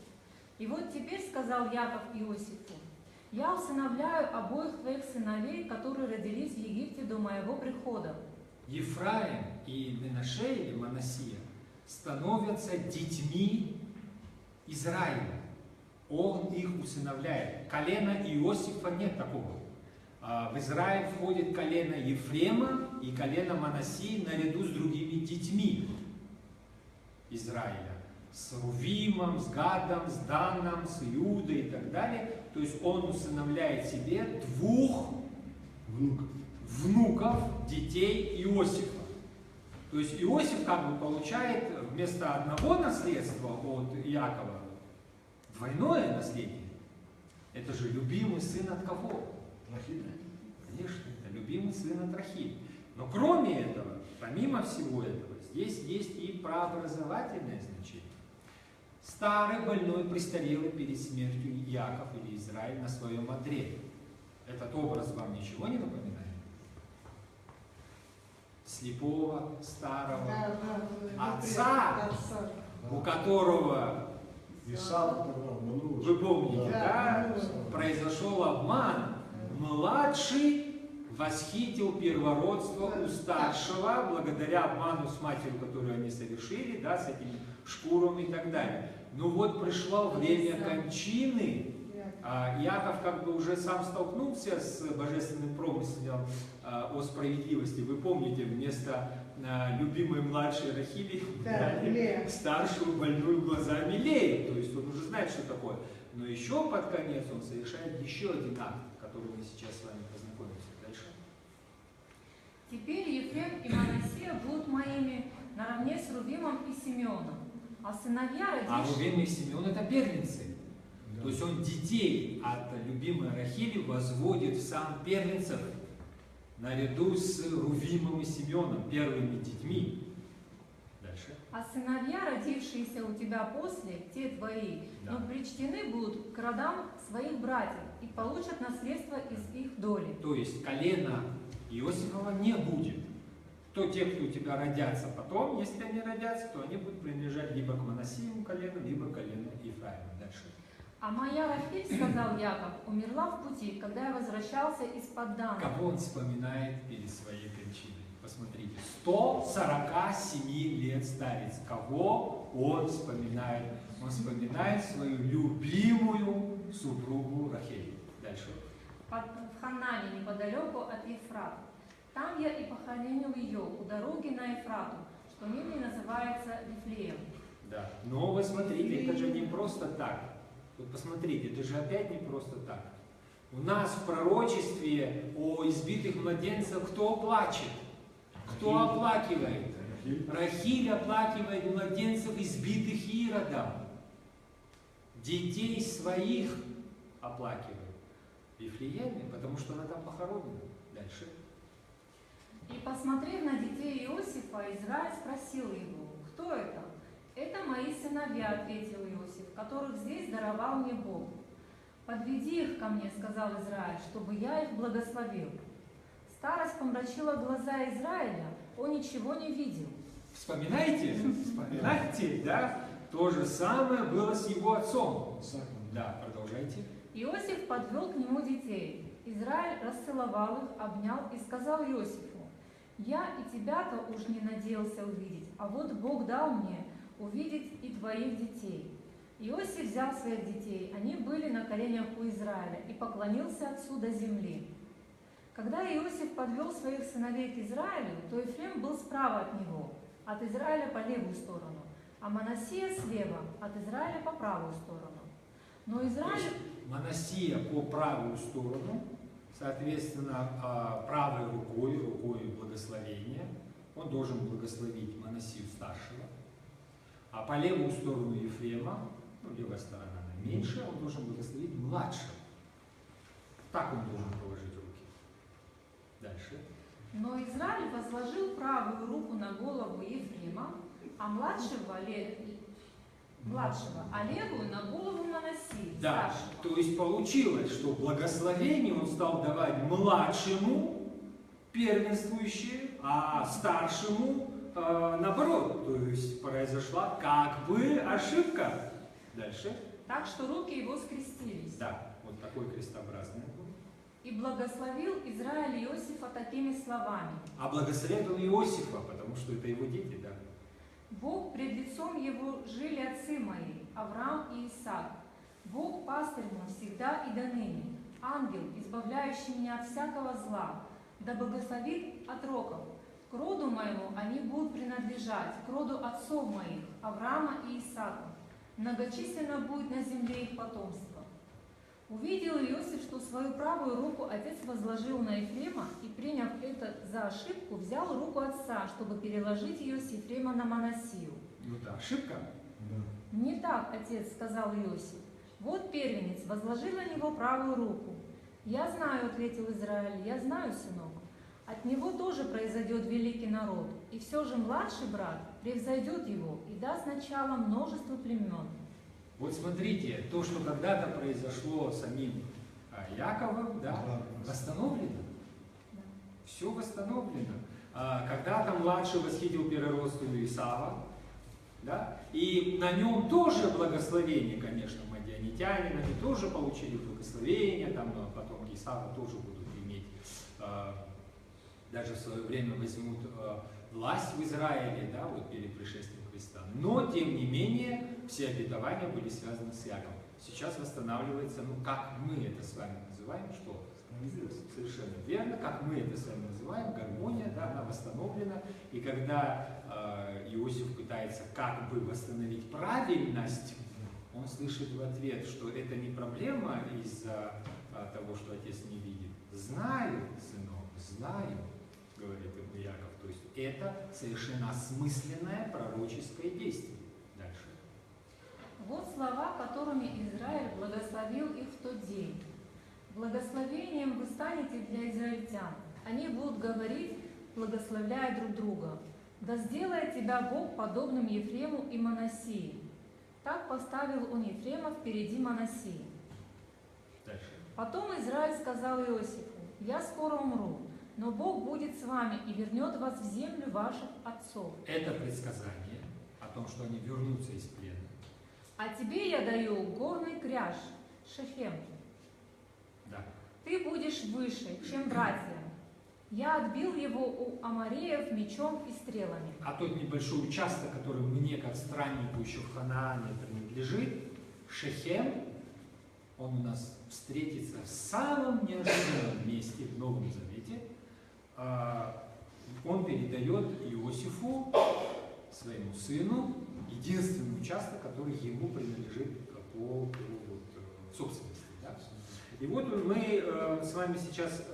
И вот теперь, — сказал Яков Иосифу, — я усыновляю обоих твоих сыновей, которые родились в Египте до моего прихода». Ефраим и Менаше, или Манассия, становятся детьми Израиля. Он их усыновляет. Колена Иосифа нет такого. В Израиль входит колено Ефрема и колено Манассии наряду с другими детьми Израиля. С Рувимом, с Гадом, с Даном, с Иудой и так далее. То есть он усыновляет себе 2 внуков, детей Иосифа. То есть Иосиф как бы получает вместо одного наследства от Иакова двойное наследие. Это же любимый сын от кого? Рахиль. Конечно, это любимый сын от Рахиль. Но кроме этого, помимо всего этого, здесь есть и прообразовательное значение. Старый, больной, престарелый перед смертью Яков или Израиль на своем одре. Этот образ вам ничего не напоминает? Слепого, старого, отца, у которого, Исав, когда обманул. вы помните, Да. да, произошел обман. Младший восхитил первородство у старшего благодаря обману с матерью, которую они совершили, да, с этими шкурами и так далее. Но вот пришло время кончины, Иаков как бы уже сам столкнулся с божественным промыслом о справедливости. Вы помните, вместо любимой младшей Рахили дали старшую больную глазами Лею. То есть он уже знает, что такое. Но еще под конец он совершает еще один акт, который мы сейчас с вами познакомимся. Дальше. Теперь Ефрем и Манассия будут моими наравне с Рувимом и Симеоном, а сыновья А родившие... Рувим и Симеон это первенцы. Да. То есть он детей от любимой Рахили возводит в сан первенцев наряду с Рувимом и Симеоном, первыми детьми. Дальше. А сыновья, родившиеся у тебя после, те твои, Да. но причтены будут к родам своих братьев и получат наследство из их доли. То есть колена Иосифова не будет. Те, кто у тебя родятся потом, если они родятся, то они будут принадлежать либо к Манассиеву колену, либо к колену Ефраима. Дальше. А моя Рахиль, сказал Яков, умерла в пути, когда я возвращался из-под Дана. Кого он вспоминает перед своей кончиной? Посмотрите, 147 лет старец. Кого он вспоминает? Он вспоминает свою любимую супругу Рахиль. Дальше. В Ханане, неподалеку от Ефрата. Там я и похоронил ее у дороги на Ефрату, что ныне называется Вифлеем. Да. Но вы смотрите, это же не просто так. Вот посмотрите, это же опять не просто так. У нас в пророчестве о избитых младенцах кто плачет? Кто оплакивает? Рахиль оплакивает младенцев, избитых Иродом. Детей своих оплакивает. В Вифлееме, потому что она там похоронена. Дальше. И, посмотрев на детей Иосифа, Израиль спросил его, кто это? Это мои сыновья, ответил Иосиф, которых здесь даровал мне Бог. Подведи их ко мне, сказал Израиль, чтобы я их благословил. Старость помрачила глаза Израиля, он ничего не видел. Вспоминаете? Вспоминаете, да? То же самое было с его отцом. Да, продолжайте. Иосиф подвел к нему детей. Израиль расцеловал их, обнял и сказал Иосифу, «Я и тебя-то уж не надеялся увидеть, а вот Бог дал мне увидеть и твоих детей». Иосиф взял своих детей, они были на коленях у Израиля, и поклонился отцу до земли. Когда Иосиф подвел своих сыновей к Израилю, то Ефрем был справа от него, от Израиля по левую сторону, а Манассия слева, от Израиля по правую сторону. Но То есть Израиль... Манассия по правую сторону, соответственно, правой рукой благословения, он должен благословить Манассию старшего, а по левую сторону Ефрема, левая сторона она меньше, он должен благословить младшего. Так он должен положить руки. Дальше. Но Израиль возложил правую руку на голову Ефрема, а младшего, а левую на голову Манассии, Да, старшего. то есть получилось, что благословение он стал давать младшему, первенствующему, а старшему наоборот. То есть произошла как бы ошибка. Дальше. Так что руки его скрестились. Да, вот такой крестообразный. И благословил Израиль Иосифа такими словами. А благословит он Иосифа, потому что это его дети, да. Бог, пред лицом его жили отцы мои, Авраам и Исаак. Бог, пастырь мой, всегда и доныне. Ангел, избавляющий меня от всякого зла, да благословит отроков. К роду моему они будут принадлежать, к роду отцов моих, Авраама и Исаака. Многочисленно будет на земле их потомство. Увидел Иосиф, что свою правую руку отец возложил на Ефрема, и, приняв это за ошибку, взял руку отца, чтобы переложить ее с Ефрема на Манассию. Ну да, ошибка. Да. «Не так, отец, — сказал Иосиф, — Вот первенец возложил на него правую руку. «Я знаю, — ответил Израиль, — я знаю, сынок. От него тоже произойдет великий народ, и все же младший брат превзойдет его и даст начало множеству племен». Вот смотрите, то, что когда-то произошло самим Яковом, да, восстановлено. Все восстановлено. Когда-то младший восхитил переростку Исава, да, и на нем тоже благословение, конечно, мадианитяне, они тоже получили благословение, там потомки Исава тоже будут иметь, даже в свое время возьмут власть в Израиле, да, вот перед пришествием Христа. Но, тем не менее, все обетования были связаны с Яковом. Сейчас восстанавливается, ну, как мы это с вами называем, что? Совершенно верно, как мы это с вами называем, гармония, да, она восстановлена. И когда Иосиф пытается как бы восстановить правильность, он слышит в ответ, что это не проблема из-за того, что отец не видит. «Знаю, сынок, знаю», говорит ему Яков. То есть это совершенно осмысленное пророческое действие. Дальше. Вот слова, которыми Израиль благословил их в тот день. «Благословением вы станете для израильтян. Они будут говорить, благословляя друг друга. Да сделает тебя Бог подобным Ефрему и Манассии». Так поставил он Ефрема впереди Манассии. Дальше. Потом Израиль сказал Иосифу: «Я скоро умру, но Бог будет с вами и вернет вас в землю ваших отцов». Это предсказание о том, что они вернутся из плена. «А тебе я даю горный кряж, Шехем. Да. Ты будешь выше, чем братья. Я отбил его у амореев мечом и стрелами». А тот небольшой участок, который мне, как страннику, еще в Ханаане принадлежит, Шехем, он у нас встретится в самом неожиданном месте в Новом Завете. Он передает Иосифу, своему сыну, единственный участок, который ему принадлежит по собственности. Да? И вот мы с вами сейчас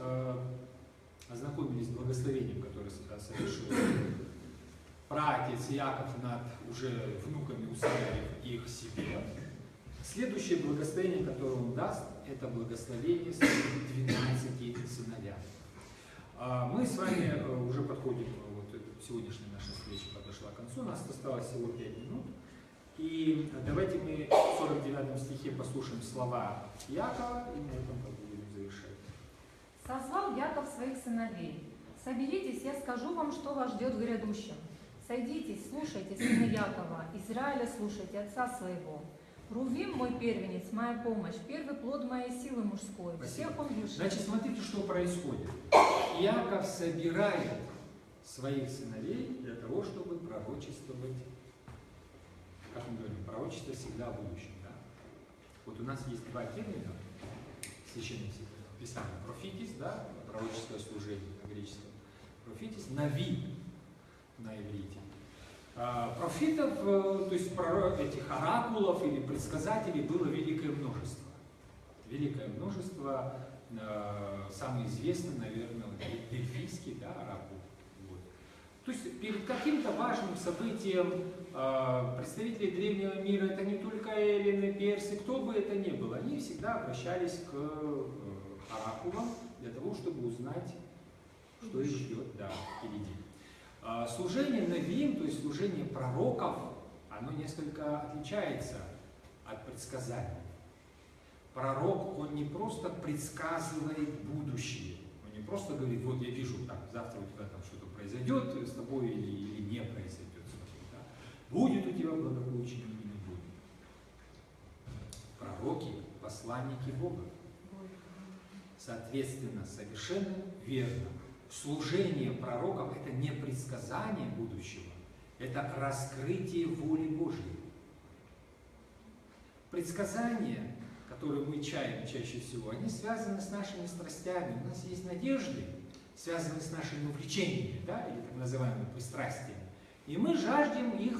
ознакомились с благословением, которое совершил праотец Яков над уже внуками, усыновив их себе. Следующее благословение, которое он даст, это благословение своим 12 сыновьям. Мы с вами уже подходим, вот сегодняшняя наша встреча подошла к концу, у нас осталось всего 5 минут. И давайте мы в 49 стихе послушаем слова Якова, и на этом будем завершать. «Созвал Яков своих сыновей. Соберитесь, я скажу вам, что вас ждет в грядущем. Сойдитесь, слушайте, сына Якова, Израиля слушайте, отца своего. Рувим мой первенец, моя помощь, первый плод моей силы мужской. Всех он выше». Значит, смотрите, что происходит. Иаков собирает своих сыновей для того, чтобы пророчествовать. Как мы говорим, пророчество всегда в будущем. Да? Вот у нас есть два термина священных писаний. Профитис, да, пророческое служение на греческом. Профитис, нави на иврите. Профитов, то есть этих оракулов или предсказателей было великое множество. Великое множество, самый известный, наверное, дельфийский, да, оракул. Вот. То есть перед каким-то важным событием представители древнего мира, это не только эллины, персы, кто бы это ни был, они всегда обращались к оракулам для того, чтобы узнать, что их ждет, да, впереди. Служение навиим, то есть служение пророков, оно несколько отличается от предсказаний. Пророк, он не просто предсказывает будущее, он не просто говорит, вот я вижу, так, завтра у тебя там что-то произойдет с тобой или не произойдет с тобой. Да? Будет у тебя благополучие или не будет. Пророки, посланники Бога. Соответственно, совершенно верно. Служение пророков – это не предсказание будущего, это раскрытие воли Божьей. Предсказания, которые мы чаем чаще всего, они связаны с нашими страстями. У нас есть надежды, связанные с нашими увлечениями, да, или так называемыми пристрастиями. И мы жаждем их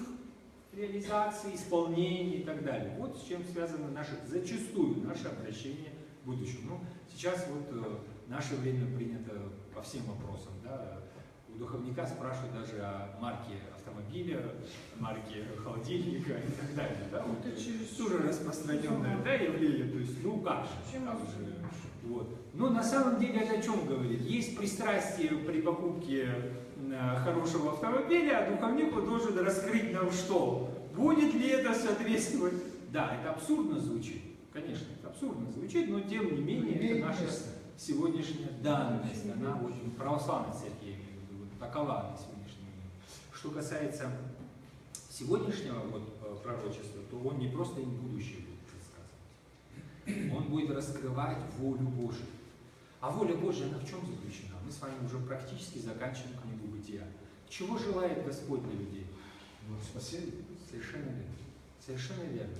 реализации, исполнения и так далее. Вот с чем связано зачастую наше обращение к будущему. Ну, сейчас вот в наше время принято по всем вопросам, да, у духовника спрашивают даже о марке автомобиля, марке холодильника и так далее. Да? Вот, Это через- тоже распространенное, да, явление. То есть, ну как же? Чем Как это? же? Вот. Но на самом деле это о чем говорит? Есть пристрастие при покупке хорошего автомобиля, а духовник должен раскрыть нам что? Будет ли это соответствовать? Да, это абсурдно звучит. Конечно, это абсурдно звучит, но тем не менее Имеет это наша место. сегодняшняя данность. Она вот православная церковь, я имею в виду, вот такова на сегодняшний день. Что касается сегодняшнего вот, пророчества, то он не просто им будущее будет предсказывать. Он будет раскрывать волю Божию. А воля Божья, она в чем заключена? Мы с вами уже практически заканчиваем книгу Бытия. Чего желает Господь для людей? Вот спасение. Совершенно верно. Совершенно верно.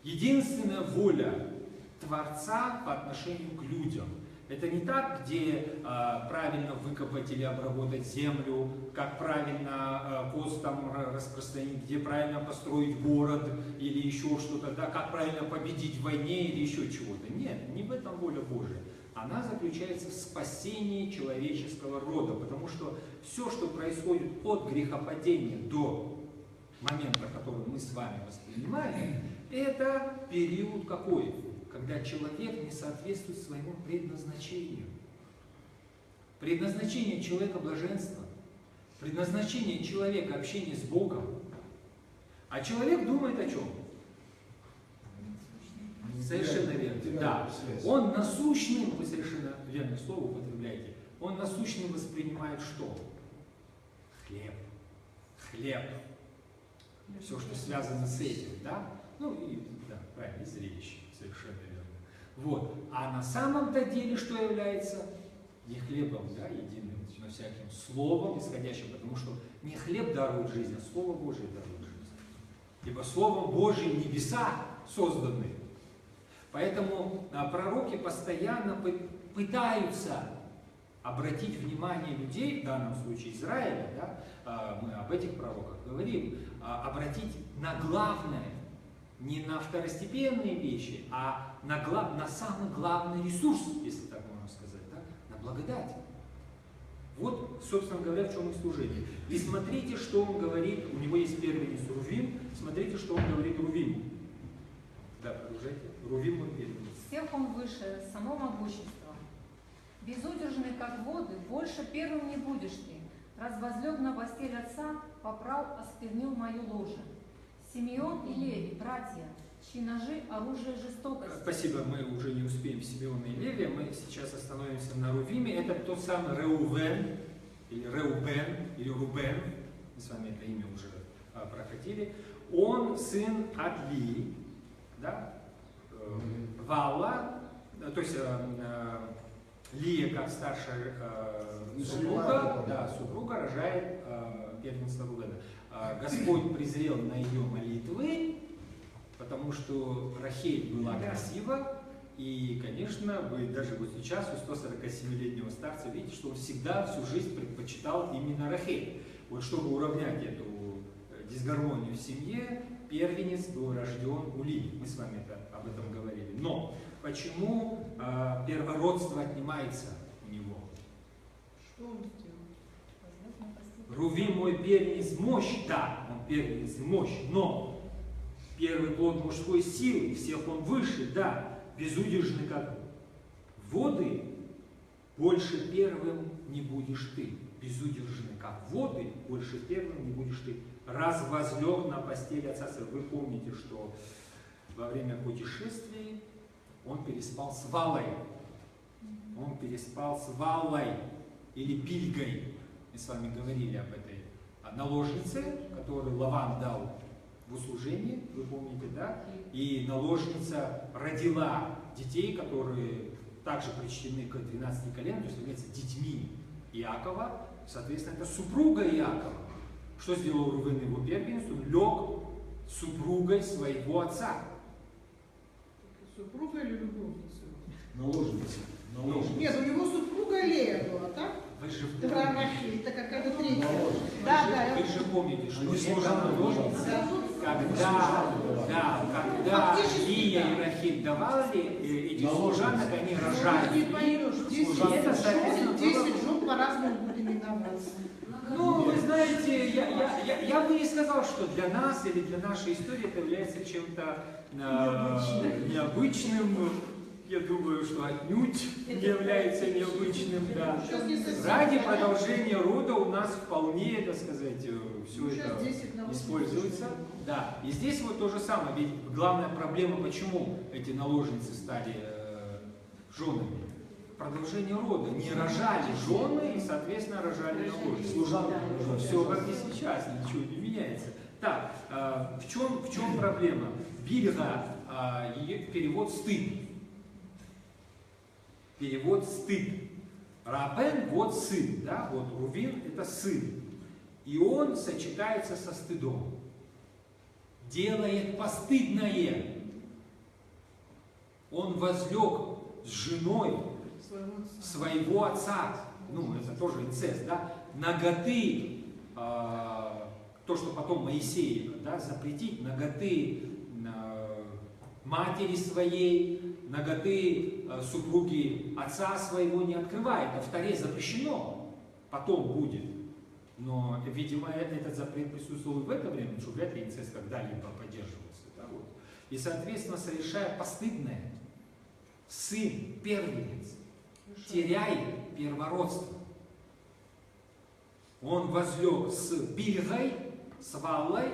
Единственная воля Творца по отношению к людям. Это не так, где правильно выкопать или обработать землю, как правильно пост там распространить, где правильно построить город или еще что-то, да, как правильно победить в войне или еще чего-то. Нет, не в этом воля Божия. Она заключается в спасении человеческого рода, потому что все, что происходит от грехопадения до момента, который мы с вами воспринимаем, это период какой? Когда человек не соответствует своему предназначению. Предназначение человека – блаженство. Предназначение человека – общение с Богом. А человек думает о чем? Совершенно верно. Да. Он насущным, вы совершенно верное слово употребляете, он насущным воспринимает что? Хлеб. Хлеб. Все, что связано с этим, да? Ну и, да, правильно, и зрелище. Совершенно верно. Вот. А на самом-то деле что является? Не хлебом, да, единым, но всяким словом исходящим, потому что не хлеб дарует жизнь, а Слово Божие дарует жизнь. Ибо Словом Божьим небеса созданы. Поэтому пророки постоянно пытаются обратить внимание людей, в данном случае Израиля, да, мы об этих пророках говорим, обратить на главное, не на второстепенные вещи, а на самый главный ресурс, если так можно сказать, да, на благодать. Вот, собственно говоря, в чем их служение. И смотрите, что он говорит, у него есть первенец Рувим, смотрите, что он говорит Рувиму. Да, продолжайте. Рувим мой первенец. Всех он выше, само могущество. Безудержный, как воды, больше первым не будешь ты. Раз возлег на постель отца, поправ, осквернил мою ложе. Симеон и Леви, братья, чьи ножи – оружие жестокости. Спасибо, мы уже не успеем Симеона и Левия, мы сейчас остановимся на Рувиме. Это тот самый Реувен, или Реубен, или Рубен, мы с вами это имя уже проходили. Он сын от Лии, да? Вала, то есть Лия, как старшая супруга, да, супруга рожает первенца Рувена. Господь презрел на ее молитвы, потому что Рахель была красива, и, конечно, вы даже вот сейчас у 147-летнего старца видите, что он всегда всю жизнь предпочитал именно Рахель. Вот чтобы уравнять эту дисгармонию в семье, первенец был рожден у Лии. Мы с вами об этом говорили. Но почему первородство отнимается у него? Что он сделал? Рувим мой первенец мощь, да, он первенец и мощь, но первый плод мужской силы, всех он выше, да, безудержный как воды, больше первым не будешь ты. Безудержный как воды, больше первым не будешь ты. Раз возлег на постель отца своего. Вы помните, что во время путешествий он переспал с Валой. Он переспал с Валой или Пильгой. Мы с вами говорили об этой наложнице, которую Лаван дал в услужение, вы помните, да? И наложница родила детей, которые также причтены к 12 коленам, то есть являются детьми Иакова. Соответственно, это супруга Иакова. Что сделал Рувен его первенец? Он лег с супругой своего отца. Супруга или любовница? Наложница. Нет, у него супруга Лея была, так? Вы же Про помните, Рахиль, это какая-то третья. Наложница. Да, да. вы же помните, что Они эта служанка наложница, Да. когда Лия и Рахиль давали этих служанок, они рожали. Не поймешь, 10 Это, соответственно, жен по-разному будут именовать. даваться. Ну, вы знаете, я бы не сказал, что для нас или для нашей истории это является чем-то необычным. Я думаю, что отнюдь не является необычным. Да. Сейчас не совсем. Ради продолжения рода у нас вполне, так сказать, все Ну, сейчас это 10 на 8 используется. Да. И здесь вот то же самое. Ведь главная проблема, почему эти наложницы стали женами. Продолжение рода. Не рожали жены и, соответственно, рожали наложницы. Служанки. Все как и сейчас, ничего не меняется. Так, в чем проблема? Бильга, ее перевод стыд. Перевод стыд. Рабен вот сын, да, вот Рувин это сын. И он сочетается со стыдом. Делает постыдное. Он возлег с женой своего отца. Ну, это тоже инцест, да. Наготы, то, что потом Моисей, да, запретить, наготы матери своей, наготы супруги отца своего не открывает. А в Торе запрещено, потом будет. Но, видимо, этот запрет присутствовал и в это время, что вряд ли инцест когда-либо поддерживался. Да, вот. И, соответственно, совершая постыдное, сын, первенец, теряет первородство. Он возлег с Бильгой, с Валлой,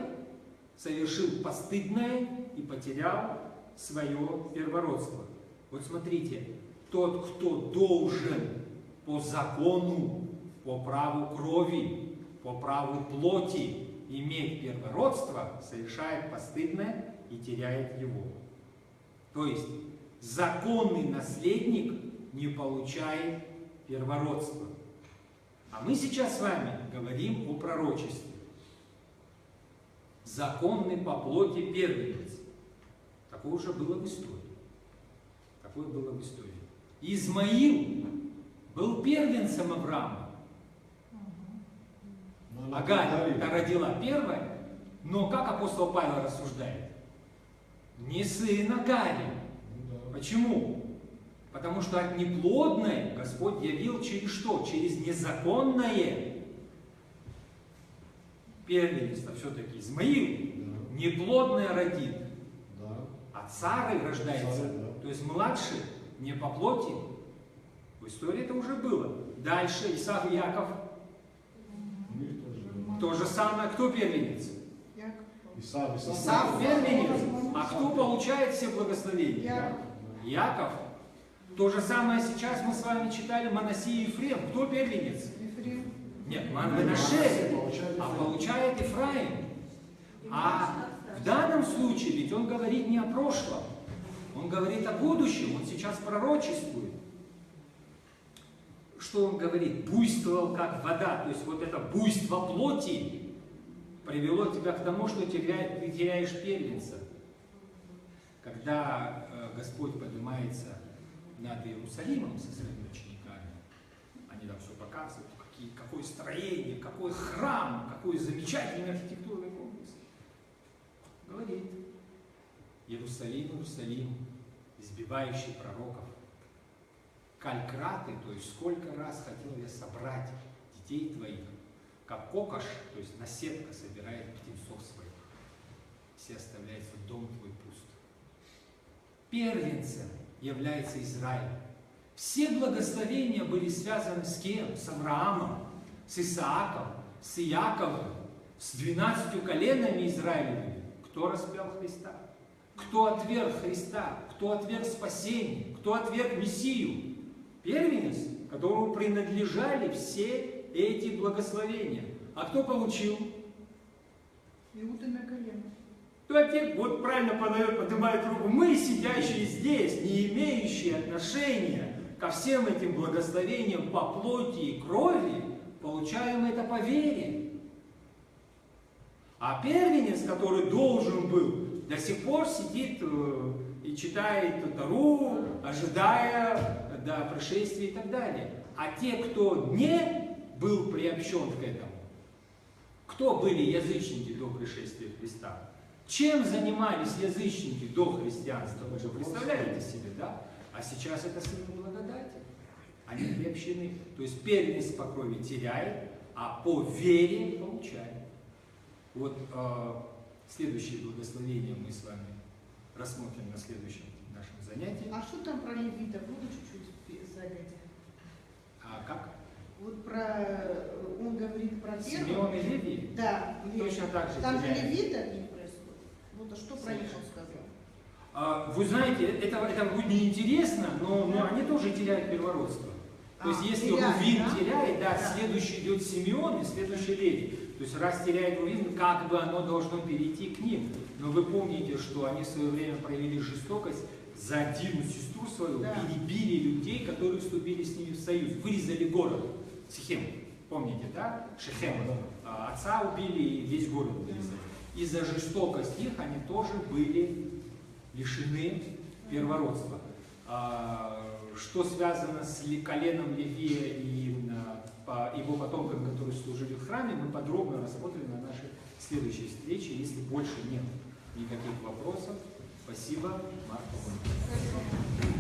совершил постыдное и потерял свое первородство. Вот смотрите, тот, кто должен по закону, по праву крови, по праву плоти иметь первородство, совершает постыдное и теряет его. То есть законный наследник не получает первородство. А мы сейчас с вами говорим о пророчестве. Законный по плоти первенец. Такое уже было в истории. Такое было в истории. Измаил был первенцем Авраама. Агарь родила первая, но как апостол Павел рассуждает? Не сын Агари. Почему? Потому что от неплодной Господь явил через что? Через незаконное. Первенец-то все-таки Измаил. Неплодное родит. А Сарой рождается. То есть младший, не по плоти. В истории это уже было. Дальше Исав и Яков. То же самое. Кто первенец? Исав первенец. А кто получает все благословения? Яков. То же самое сейчас мы с вами читали Манассия и Ефрем. Кто первенец? Ефрем. Нет, Манаше, а получает Ефраим. А в данном случае ведь он говорит не о прошлом, он говорит о будущем, он сейчас пророчествует. Что он говорит? Буйствовал как вода, то есть вот это буйство плоти привело тебя к тому, что ты теряешь первенца. Когда Господь поднимается над Иерусалимом со своими учениками, они там все показывают, какое строение, какой храм, какой замечательный архитектурный комплекс. Говорит: Иерусалим, Иерусалим, избивающий пророков, калькраты, то есть сколько раз хотел я собрать детей твоих, как кокош, то есть наседка собирает птенцов своих, все оставляется дом твой пуст. Первенцем является Израиль. Все благословения были связаны с кем? С Авраамом, с Исааком, с Иаковом, с 12 коленами Израилевыми. Кто распял Христа? Кто отверг Христа? Кто отверг спасение? Кто отверг Мессию? Первенец, которому принадлежали все эти благословения. А кто получил? Иуда на колено. Вот правильно поднимает руку. Мы, сидящие здесь, не имеющие отношения ко всем этим благословениям по плоти и крови, получаем это по вере. А первенец, который должен был, до сих пор сидит и читает Тору, ожидая до пришествия и так далее. А те, кто не был приобщен к этому, кто были язычники до пришествия Христа? Чем занимались язычники до христианства? Вы же представляете себе, да? А сейчас это сыны благодати. они приобщены. То есть первенность по крови теряет, а по вере получает. Вот следующее благословение мы с вами рассмотрим на следующем нашем занятии. А что там про левитов? Буду чуть-чуть загодя. А как? Вот он говорит про первого. Симеон и Левий? Да, Точно так же там же теряют. левитов не происходит. Вот а что про них он сказал? Вы знаете, это будет неинтересно, но они тоже теряют первородство. То есть если теряют, Рувим да? теряет, да, Да. следующий идет Симеон и следующий Левий. То есть раз теряет Рувим, как бы оно должно перейти к ним. Но вы помните, что они в свое время проявили жестокость, за Дину, сестру свою, Да. перебили людей, которые вступили с ними в союз, вырезали город Сихем. Помните, да? Шехем. Отца убили и весь город вырезали. Из-за жестокости их они тоже были лишены первородства. Что связано с коленом Левия и его потомками, которые служили в храме, мы подробно рассмотрим на нашей следующей встрече. Если больше нет никаких вопросов, спасибо, Марк.